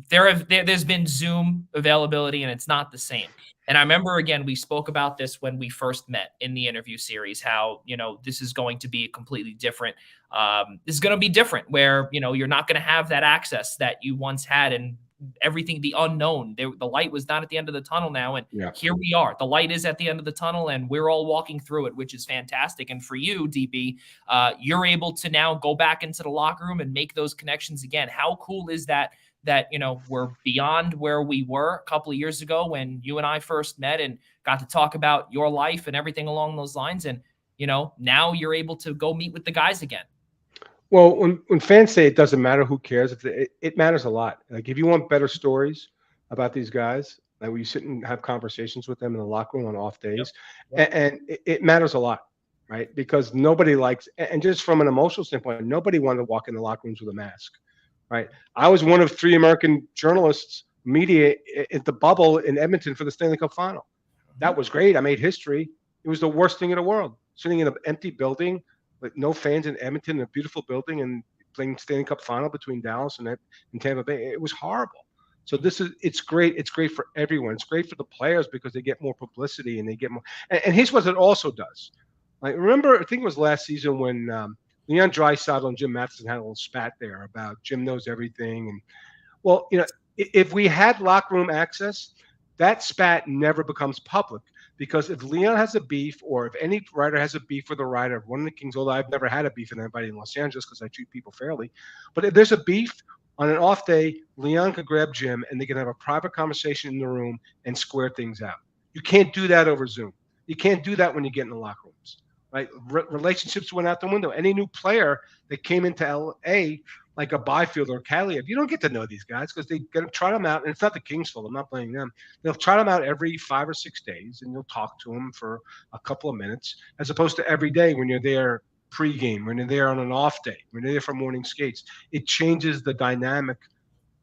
there's been Zoom availability and it's not the same. And I remember, again, we spoke about this when we first met in the interview series, how, this is going to be a completely different, this is going to be different where, you're not going to have that access that you once had, and everything, the unknown, the light was not at the end of the tunnel now. And here we are, the light is at the end of the tunnel and we're all walking through it, which is fantastic. And for you, DB, you're able to now go back into the locker room and make those connections again. How cool is that we're beyond where we were a couple of years ago when you and I first met and got to talk about your life and everything along those lines. And, now you're able to go meet with the guys again. Well, when fans say it doesn't matter, who cares? It matters a lot. Like, if you want better stories about these guys, like when you sit and have conversations with them in the locker room on off days, and it matters a lot, right? Because nobody likes, and just from an emotional standpoint, nobody wanted to walk in the locker rooms with a mask, right? I was one of 3 American journalists, media at the bubble in Edmonton for the Stanley Cup final. That was great. I made history. It was the worst thing in the world, sitting in an empty building with no fans in Edmonton, a beautiful building, and playing Stanley Cup final between Dallas and Tampa Bay. It was horrible. So it's great. It's great for everyone. It's great for the players because they get more publicity and they get more. And here's what it also does. Like, remember, I think it was last season when Leon Draisaitl and Jim Matheson had a little spat there about Jim knows everything. And well, if we had locker room access, that spat never becomes public. Because if Leon has a beef, or if any writer has a beef with a writer of one of the Kings, although I've never had a beef with anybody in Los Angeles because I treat people fairly, but if there's a beef on an off day, Leon could grab Jim and they can have a private conversation in the room and square things out. You can't do that over Zoom. You can't do that when you get in the locker rooms, right? Relationships went out the window. Any new player that came into LA, like a Byfield or Kaliev, you don't get to know these guys because they try them out. And it's not the Kings' fault. I'm not blaming them. They'll try them out every 5 or 6 days, and you'll talk to them for a couple of minutes, as opposed to every day when you're there pregame, when you're there on an off day, when you're there for morning skates. It changes the dynamic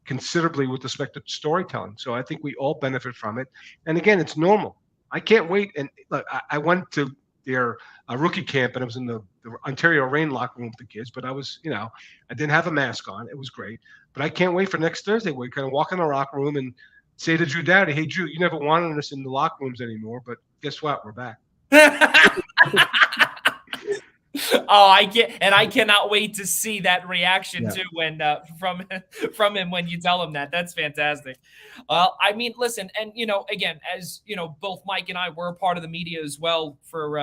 considerably with respect to storytelling. So I think we all benefit from it. And again, it's normal. I can't wait. And look, I went to their rookie camp, and I was in the Ontario Reign locker room with the kids, but I was, I didn't have a mask on. It was great. But I can't wait for next Thursday where we kind of walk in the locker room and say to Drew Doughty, hey, Drew, you never wanted us in the locker rooms anymore, but guess what? We're back. Oh, I cannot wait to see that reaction too when from him when you tell him that. That's fantastic. I mean, listen, and again, as both Mike and I were a part of the media as well for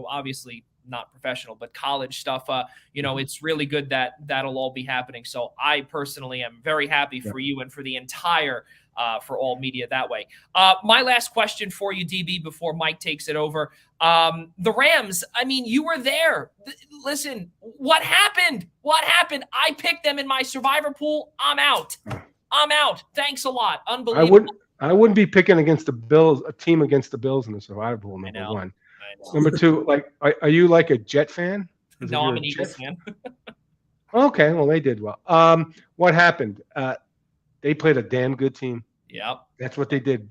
obviously not professional, but college stuff. It's really good that that'll all be happening. So I personally am very happy for you and for the entire for all media that way. My last question for you, DB, before Mike takes it over. The Rams, I mean, you were there. Listen, what happened? What happened? I picked them in my survivor pool. I'm out. Thanks a lot. Unbelievable. I wouldn't be picking against the Bills, a team against the Bills in the survivor pool, number one. Number two, like, are you like a Jet fan? No, I'm an Eagles fan. Okay, well, they did well. What happened? They played a damn good team. Yep. That's what they did.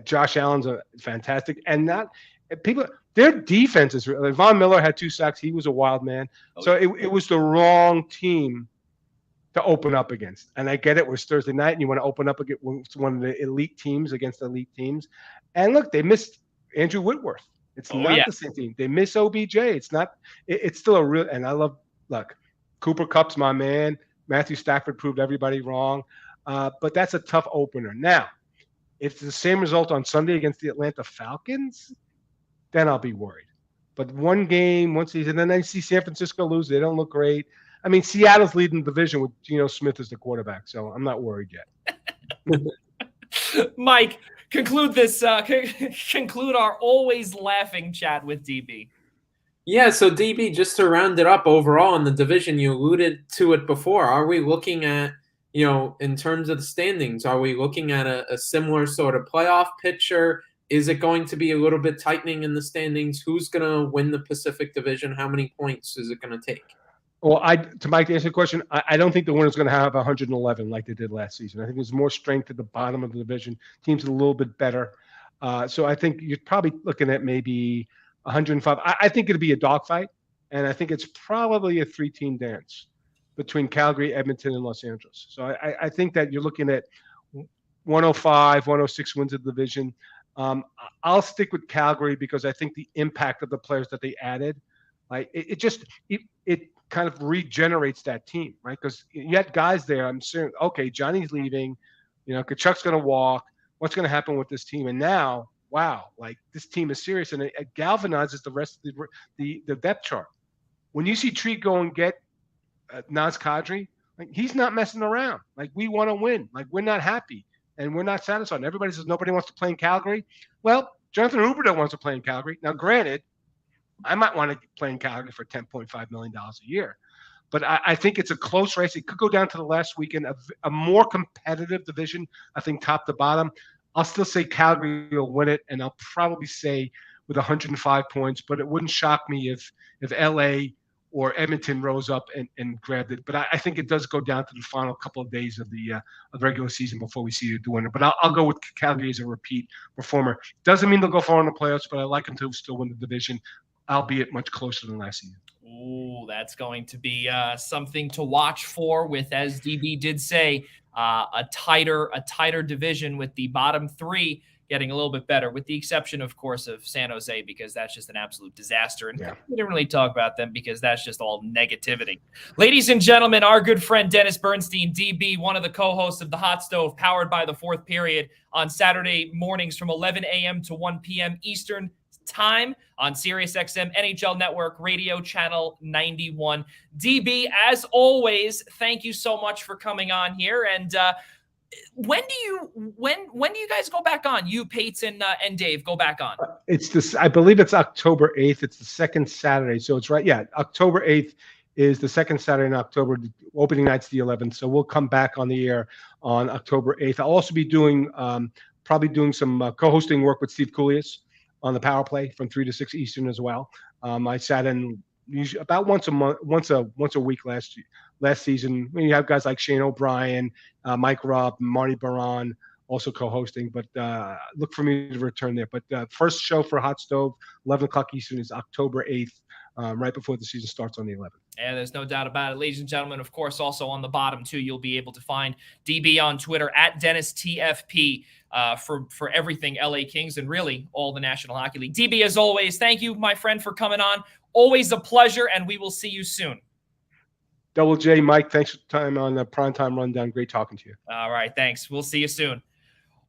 Josh Allen's fantastic. And their defense is – Von Miller had 2 sacks. He was a wild man. So it was the wrong team to open up against. And I get it. It was Thursday night, and you want to open up against one of the elite teams against elite teams. And, look, they missed Andrew Whitworth. It's not the same team. They miss OBJ. It's not – it's still a real – and I love – look, Cooper Kupp's my man. Matthew Stafford proved everybody wrong. But that's a tough opener. Now, if it's the same result on Sunday against the Atlanta Falcons, then I'll be worried. But one season, and then I see San Francisco lose. They don't look great. I mean, Seattle's leading the division with Geno Smith as the quarterback, so I'm not worried yet. Mike, conclude our always laughing chat with DB. Yeah, so DB, just to round it up overall in the division, you alluded to it before. Are we looking at, in terms of the standings, are we looking at a similar sort of playoff picture? Is it going to be a little bit tightening in the standings? Who's going to win the Pacific Division? How many points is it going to take? Well, to Mike, to answer the question, I don't think the winner's going to have 111 like they did last season. I think there's more strength at the bottom of the division. Teams are a little bit better. So I think you're probably looking at maybe 105. I think it'll be a dogfight, and I think it's probably a 3-team dance between Calgary, Edmonton, and Los Angeles. So I think that you're looking at 105, 106 wins of the division. I'll stick with Calgary because I think the impact of the players that they added, like it kind of regenerates that team, right? Because you had guys there. I'm saying, okay, Johnny's leaving, Kachuk's going to walk. What's going to happen with this team? And now, wow, like this team is serious, and it galvanizes the rest of the depth chart. When you see Tree go and get Naz Kadri, like he's not messing around. Like we want to win. Like we're not happy. And we're not satisfied. And everybody says nobody wants to play in Calgary. Well, Jonathan Huberdeau wants to play in Calgary. Now, granted, I might want to play in Calgary for $10.5 million a year. But I think it's a close race. It could go down to the last weekend, a more competitive division, I think, top to bottom. I'll still say Calgary will win it, and I'll probably say with 105 points. But it wouldn't shock me if L.A. or Edmonton rose up and grabbed it. But I think it does go down to the final couple of days of the regular season before we see the winner. But I'll go with Calgary as a repeat performer. Doesn't mean they'll go far in the playoffs, but I like them to still win the division, albeit much closer than last season. Ooh, that's going to be something to watch for with, as DB did say, a tighter division with the bottom three getting a little bit better, with the exception, of course, of San Jose, because that's just an absolute disaster. And we didn't really talk about them because that's just all negativity. Ladies and gentlemen, our good friend Dennis Bernstein, DB, one of the co-hosts of The Hot Stove, powered by the Fourth Period, on Saturday mornings from 11 a.m. to 1 p.m. Eastern time on SiriusXM NHL Network Radio Channel 91. DB, as always, thank you so much for coming on here. And when do you guys go back on? You, Pates, and Dave go back on. It's this. I believe it's October 8th. It's the second Saturday, so it's right. Yeah, October 8th is the second Saturday in October. The opening night's the 11th, so we'll come back on the air on October 8th. I'll also be doing probably doing some co-hosting work with Steve Koulias on the Power Play from 3 to 6 Eastern as well. I sat in usually about once a week last season. You have guys like Shane O'Brien, Mike Robb, Marty Baron also co-hosting, but look for me to return there. But first show for Hot Stove, 11 o'clock Eastern, is October 8th, right before the season starts on the 11th. Yeah, there's no doubt about it. Ladies and gentlemen, of course, also on the bottom, too, you'll be able to find DB on Twitter at DennisTFP for everything LA Kings and really all the National Hockey League. DB, as always, thank you, my friend, for coming on. Always a pleasure, and we will see you soon. Double J, Mike, thanks for the time on the Primetime Rundown. Great talking to you. All right, thanks. We'll see you soon.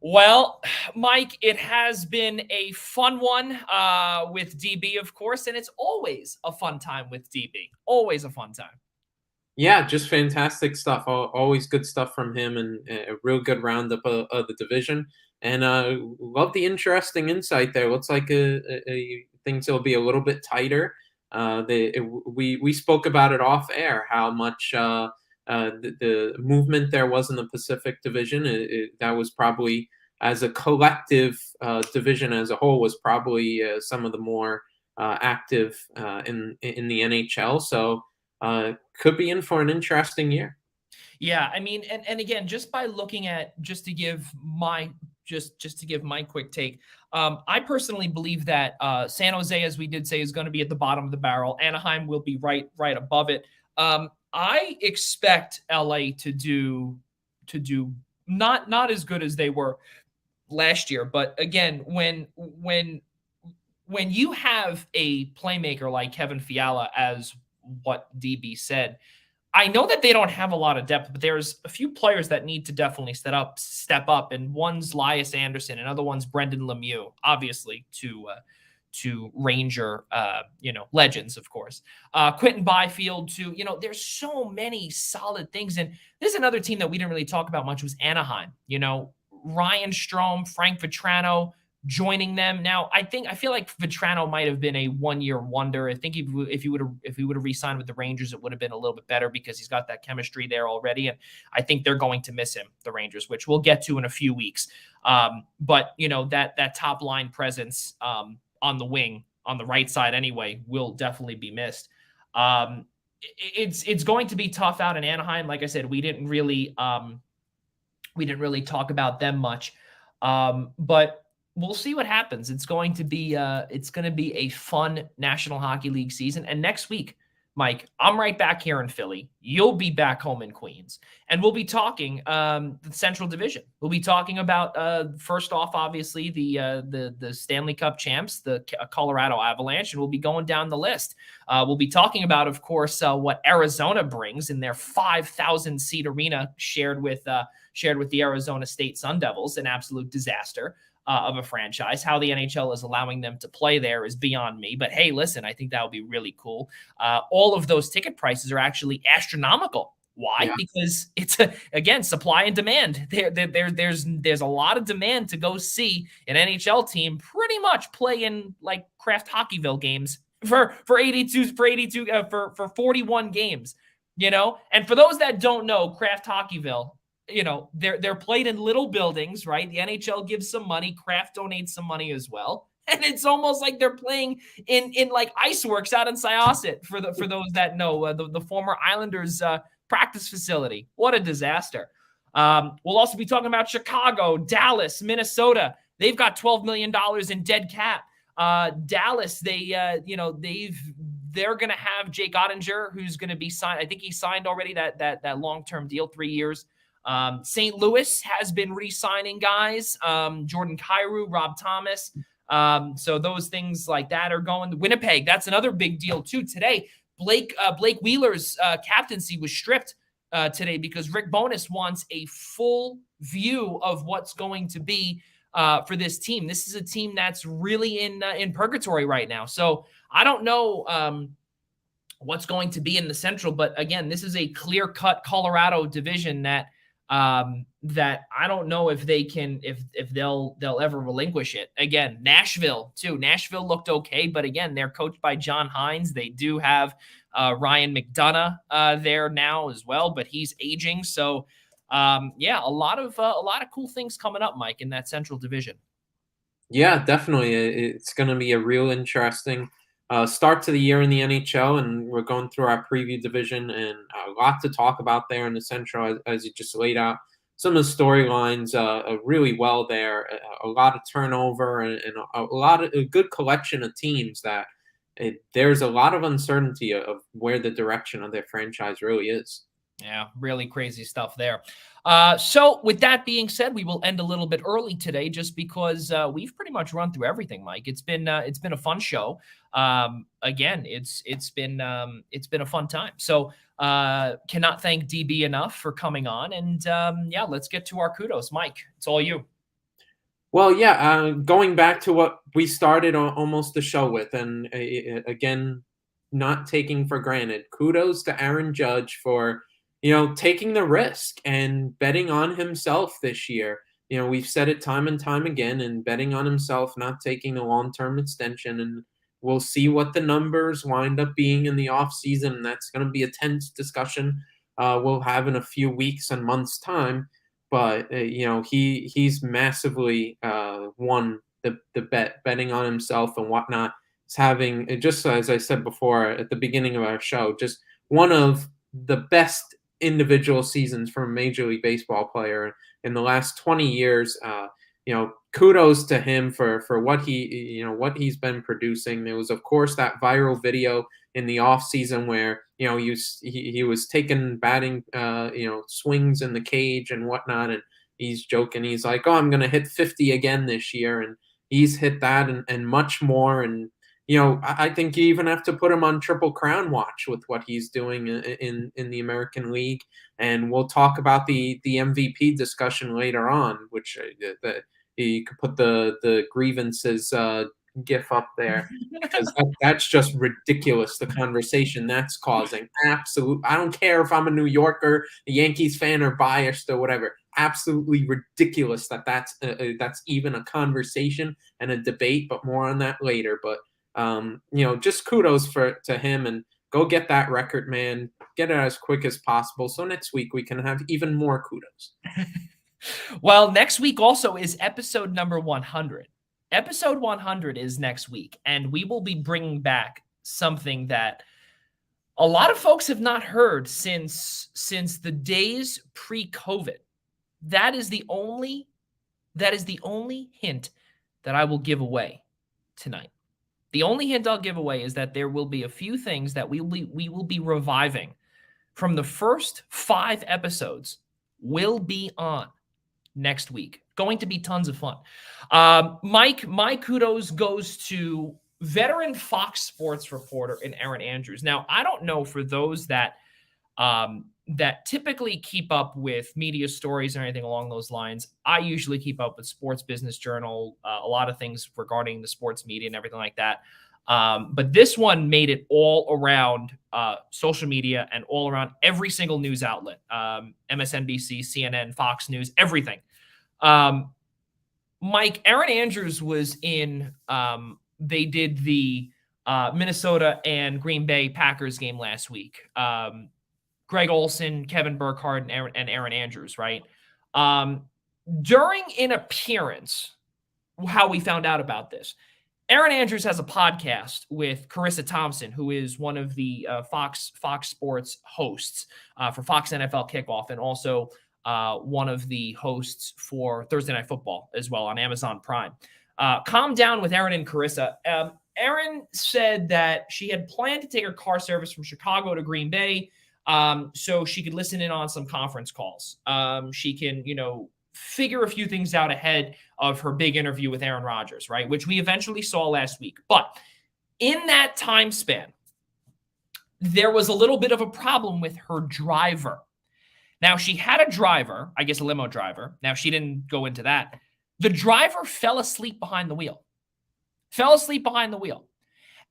Well, Mike, it has been a fun one with DB, of course, and it's always a fun time with DB. Always a fun time. Yeah, just fantastic stuff. Always good stuff from him, and a real good roundup of the division. And love the interesting insight there. Looks like things will be a little bit tighter. We spoke about it off air, how much the movement there was in the Pacific Division. That was probably, as a collective division as a whole, was probably some of the more active in the NHL. So could be in for an interesting year. Yeah, I mean, and again, just by looking at, just to give my quick take, I personally believe that San Jose, as we did say, is going to be at the bottom of the barrel. Anaheim will be right above it. I expect LA to do not as good as they were last year, but again, when you have a playmaker like Kevin Fiala, as what DB said, I know that they don't have a lot of depth, but there's a few players that need to definitely step up, and one's Lias Anderson, and other one's Brendan Lemieux, obviously, to to Ranger, legends, of course. Quentin Byfield too. There's so many solid things. And there's another team that we didn't really talk about much was Anaheim. Ryan Strome, Frank Vetrano joining them. Now, I feel like Vetrano might have been a one-year wonder. I think if he would have re-signed with the Rangers, it would have been a little bit better because he's got that chemistry there already. And I think they're going to miss him, the Rangers, which we'll get to in a few weeks. But that top line presence on the wing, on the right side anyway, will definitely be missed. It's going to be tough out in Anaheim. Like I said, we didn't really talk about them much, but we'll see what happens. It's going to be a fun National Hockey League season. And next week, Mike, I'm right back here in Philly. You'll be back home in Queens, and we'll be talking the Central Division. We'll be talking about first off, obviously the Stanley Cup champs, the Colorado Avalanche, and we'll be going down the list. We'll be talking about, of course, what Arizona brings in their 5,000 seat arena shared with the Arizona State Sun Devils, an absolute disaster of a franchise. How the NHL is allowing them to play there is beyond me. But hey, listen, I think that would be really cool. All of those ticket prices are actually astronomical. Why? Yeah. Because it's again supply and demand. There's a lot of demand to go see an NHL team pretty much play in like Kraft Hockeyville games for 41 games. And for those that don't know, Kraft Hockeyville, they're played in little buildings, right? The NHL gives some money, Kraft donates some money as well, and it's almost like they're playing in like Iceworks out in Syosset for those that know the former Islanders practice facility. What a disaster! We'll also be talking about Chicago, Dallas, Minnesota. They've got $12 million in dead cap. Dallas, they're going to have Jake Ottinger, who's going to be signed. I think he signed already that long-term deal, 3 years. St. Louis has been re-signing guys, Jordan Kyrou, Rob Thomas. So those things like that are going. Winnipeg, that's another big deal too. Today, Blake Wheeler's captaincy was stripped today because Rick Bowness wants a full view of what's going to be for this team. This is a team that's really in purgatory right now. So I don't know what's going to be in the Central, but again, this is a clear-cut Colorado division that I don't know if they can, if they'll ever relinquish it. Again, Nashville too. Nashville looked okay, but again, they're coached by John Hines. They do have Ryan McDonough there now as well, but he's aging. So a lot of cool things coming up, Mike, in that Central Division. Yeah, definitely. It's going to be a real interesting start to the year in the NHL, and we're going through our preview division, and a lot to talk about there in the Central, as you just laid out. Some of the storylines really well there, a lot of turnover, and a good collection of teams that there's a lot of uncertainty of where the direction of their franchise really is. Yeah, really crazy stuff there. So with that being said, we will end a little bit early today just because we've pretty much run through everything, Mike. It's been a fun show. Again, it's been a fun time. So cannot thank DB enough for coming on. And let's get to our kudos. Mike, it's all you. Well, going back to what we started almost the show with, and again, not taking for granted, kudos to Aaron Judge for taking the risk and betting on himself this year. We've said it time and time again, and betting on himself, not taking the long-term extension. And we'll see what the numbers wind up being in the offseason. And that's going to be a tense discussion we'll have in a few weeks and months' time. But, he's massively won the betting on himself and whatnot. It's having, just as I said before at the beginning of our show, just one of the best individual seasons from a Major League Baseball player in the last 20 years. Kudos to him for what he's been producing. There was, of course, that viral video in the off season where he was taking batting swings in the cage and whatnot, and he's joking. He's like, "Oh, I'm going to hit 50 again this year," and he's hit that and much more. And I think you even have to put him on Triple Crown watch with what he's doing in the American League. And we'll talk about the MVP discussion later on, which he could put the grievances gif up there because that's just ridiculous. The conversation that's causing. I don't care if I'm a New Yorker, a Yankees fan, or biased or whatever. Absolutely ridiculous that's even a conversation and a debate. But more on that later. But just kudos to him, and go get that record, man. Get it as quick as possible so next week we can have even more kudos. Well, next week also is episode number 100. Episode 100 is next week, and we will be bringing back something that a lot of folks have not heard since the days pre-COVID. That is the only hint that I will give away tonight. The only hint I'll give away is that there will be a few things that we will be reviving from the first 5 episodes will be on next week. Going to be tons of fun. Mike, my kudos goes to veteran Fox Sports reporter and Erin Andrews. Now, I don't know for those that typically keep up with media stories or anything along those lines. I usually keep up with Sports Business Journal, a lot of things regarding the sports media and everything like that. But this one made it all around social media and all around every single news outlet, MSNBC, CNN, Fox News, everything. Mike, Erin Andrews was in, they did the Minnesota and Green Bay Packers game last week. Greg Olsen, Kevin Burkhardt, and Erin Andrews, right? During an appearance, how we found out about this, Erin Andrews has a podcast with Carissa Thompson, who is one of the Fox Sports hosts for Fox NFL Kickoff, and also one of the hosts for Thursday Night Football as well on Amazon Prime. Calm Down with Erin and Carissa. Erin said that she had planned to take her car service from Chicago to Green Bay so she could listen in on some conference calls. She can, figure a few things out ahead of her big interview with Aaron Rodgers, right? Which we eventually saw last week. But in that time span, there was a little bit of a problem with her driver. Now, she had a driver, I guess a limo driver. Now, she didn't go into that. The driver fell asleep behind the wheel.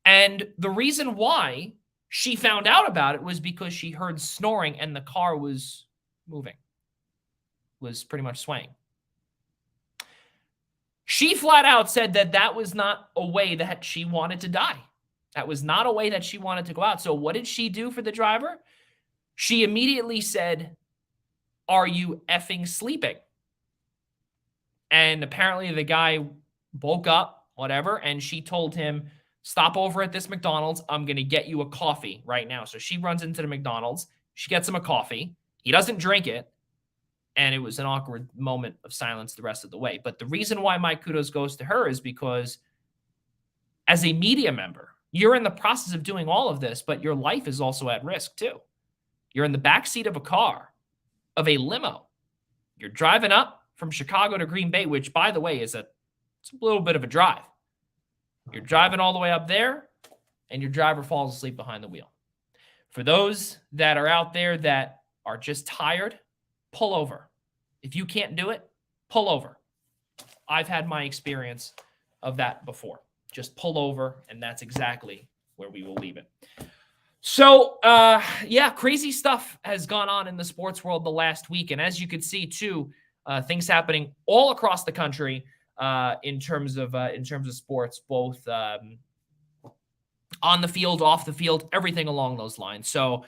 And the reason why she found out about it was because she heard snoring and the car was moving, was pretty much swaying. She flat out said that was not a way that she wanted to die. That was not a way that she wanted to go out. So what did she do for the driver? She immediately said, "Are you effing sleeping?" And apparently the guy woke up, whatever, and she told him, "Stop over at this McDonald's. I'm going to get you a coffee right now." So she runs into the McDonald's. She gets him a coffee. He doesn't drink it. And it was an awkward moment of silence the rest of the way. But the reason why my kudos goes to her is because as a media member, you're in the process of doing all of this, but your life is also at risk too. You're in the backseat of a car, of a limo. You're driving up from Chicago to Green Bay, which, by the way, it's a little bit of a drive. You're driving all the way up there, and your driver falls asleep behind the wheel. For those that are out there that are just tired, pull over. If you can't do it, pull over. I've had my experience of that before. Just pull over, and that's exactly where we will leave it. So, crazy stuff has gone on in the sports world the last week. And as you can see, too, things happening all across the country in terms of sports, both on the field, off the field, everything along those lines. So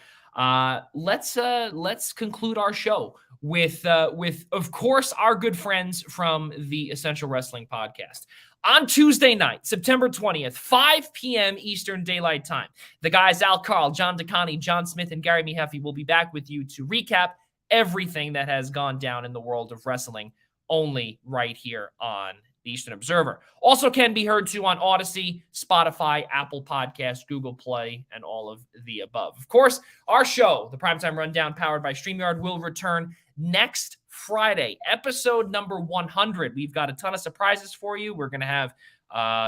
let's conclude our show with of course our good friends from the Essential Wrestling Podcast. On Tuesday night, September 20th, 5 p.m. Eastern Daylight Time, the guys Al Carl, John DeConi, John Smith, and Gary Miheffi will be back with you to recap everything that has gone down in the world of wrestling, only right here on the Eastern Observer. Also can be heard too on Odyssey, Spotify, Apple Podcasts, Google Play, and all of the above. Of course, our show, the Primetime Rundown, powered by StreamYard, will return next Friday, episode number 100. We've got a ton of surprises for you. We're going to have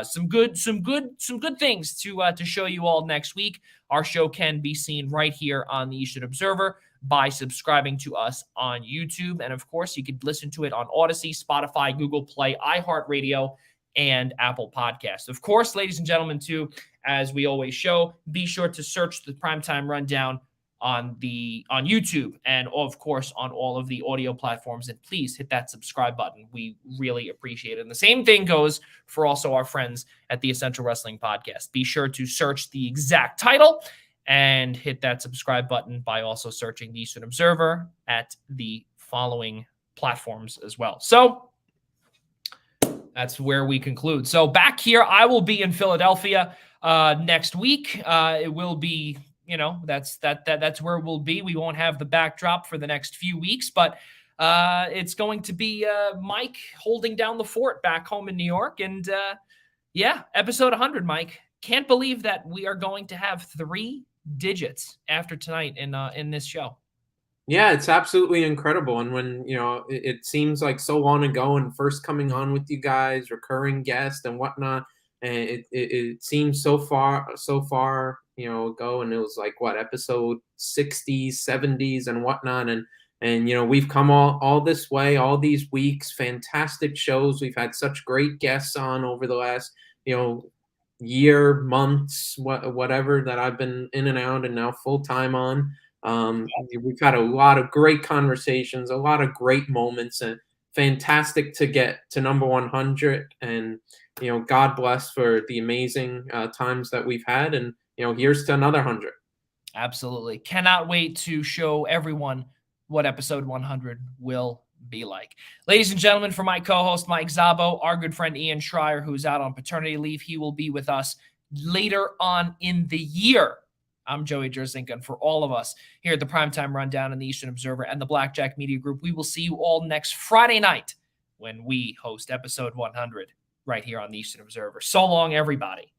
some good things to show you all next week. Our show can be seen right here on the Eastern Observer by subscribing to us on YouTube. And of course, you could listen to it on Odyssey, Spotify, Google Play, iHeartRadio, and Apple Podcasts. Of course, ladies and gentlemen, too, as we always show, be sure to search the Primetime Rundown on YouTube and, of course, on all of the audio platforms. And please hit that subscribe button. We really appreciate it. And the same thing goes for also our friends at the Essential Wrestling Podcast. Be sure to search the exact title and hit that subscribe button by also searching the Eastern Observer at the following platforms as well. So that's where we conclude. So back here, I will be in Philadelphia next week. It will be, that's where we'll be. We won't have the backdrop for the next few weeks, but it's going to be Mike holding down the fort back home in New York. And episode 100, Mike. Can't believe that we are going to have 3 digits after tonight in this show. Yeah, it's absolutely incredible. And when, it seems like so long ago and first coming on with you guys, recurring guest and whatnot, and it seems so far ago. And it was like, episode 60s, 70s and whatnot. And we've come all this way, all these weeks, fantastic shows. We've had such great guests on over the last, year, months, whatever that I've been in and out and now full time on. We've had a lot of great conversations, a lot of great moments, and fantastic to get to number 100. And, God bless for the amazing times that we've had. And, here's to another 100. Absolutely. Cannot wait to show everyone what episode 100 will be like. Ladies and gentlemen, for my co-host, Mike Szabo, our good friend Ian Schraier, who's out on paternity leave, he will be with us later on in the year. I'm Joey Jarzynka, and for all of us here at the Primetime Rundown in the Eastern Observer and the Blackjack Media Group, we will see you all next Friday night when we host episode 100 right here on the Eastern Observer. So long, everybody.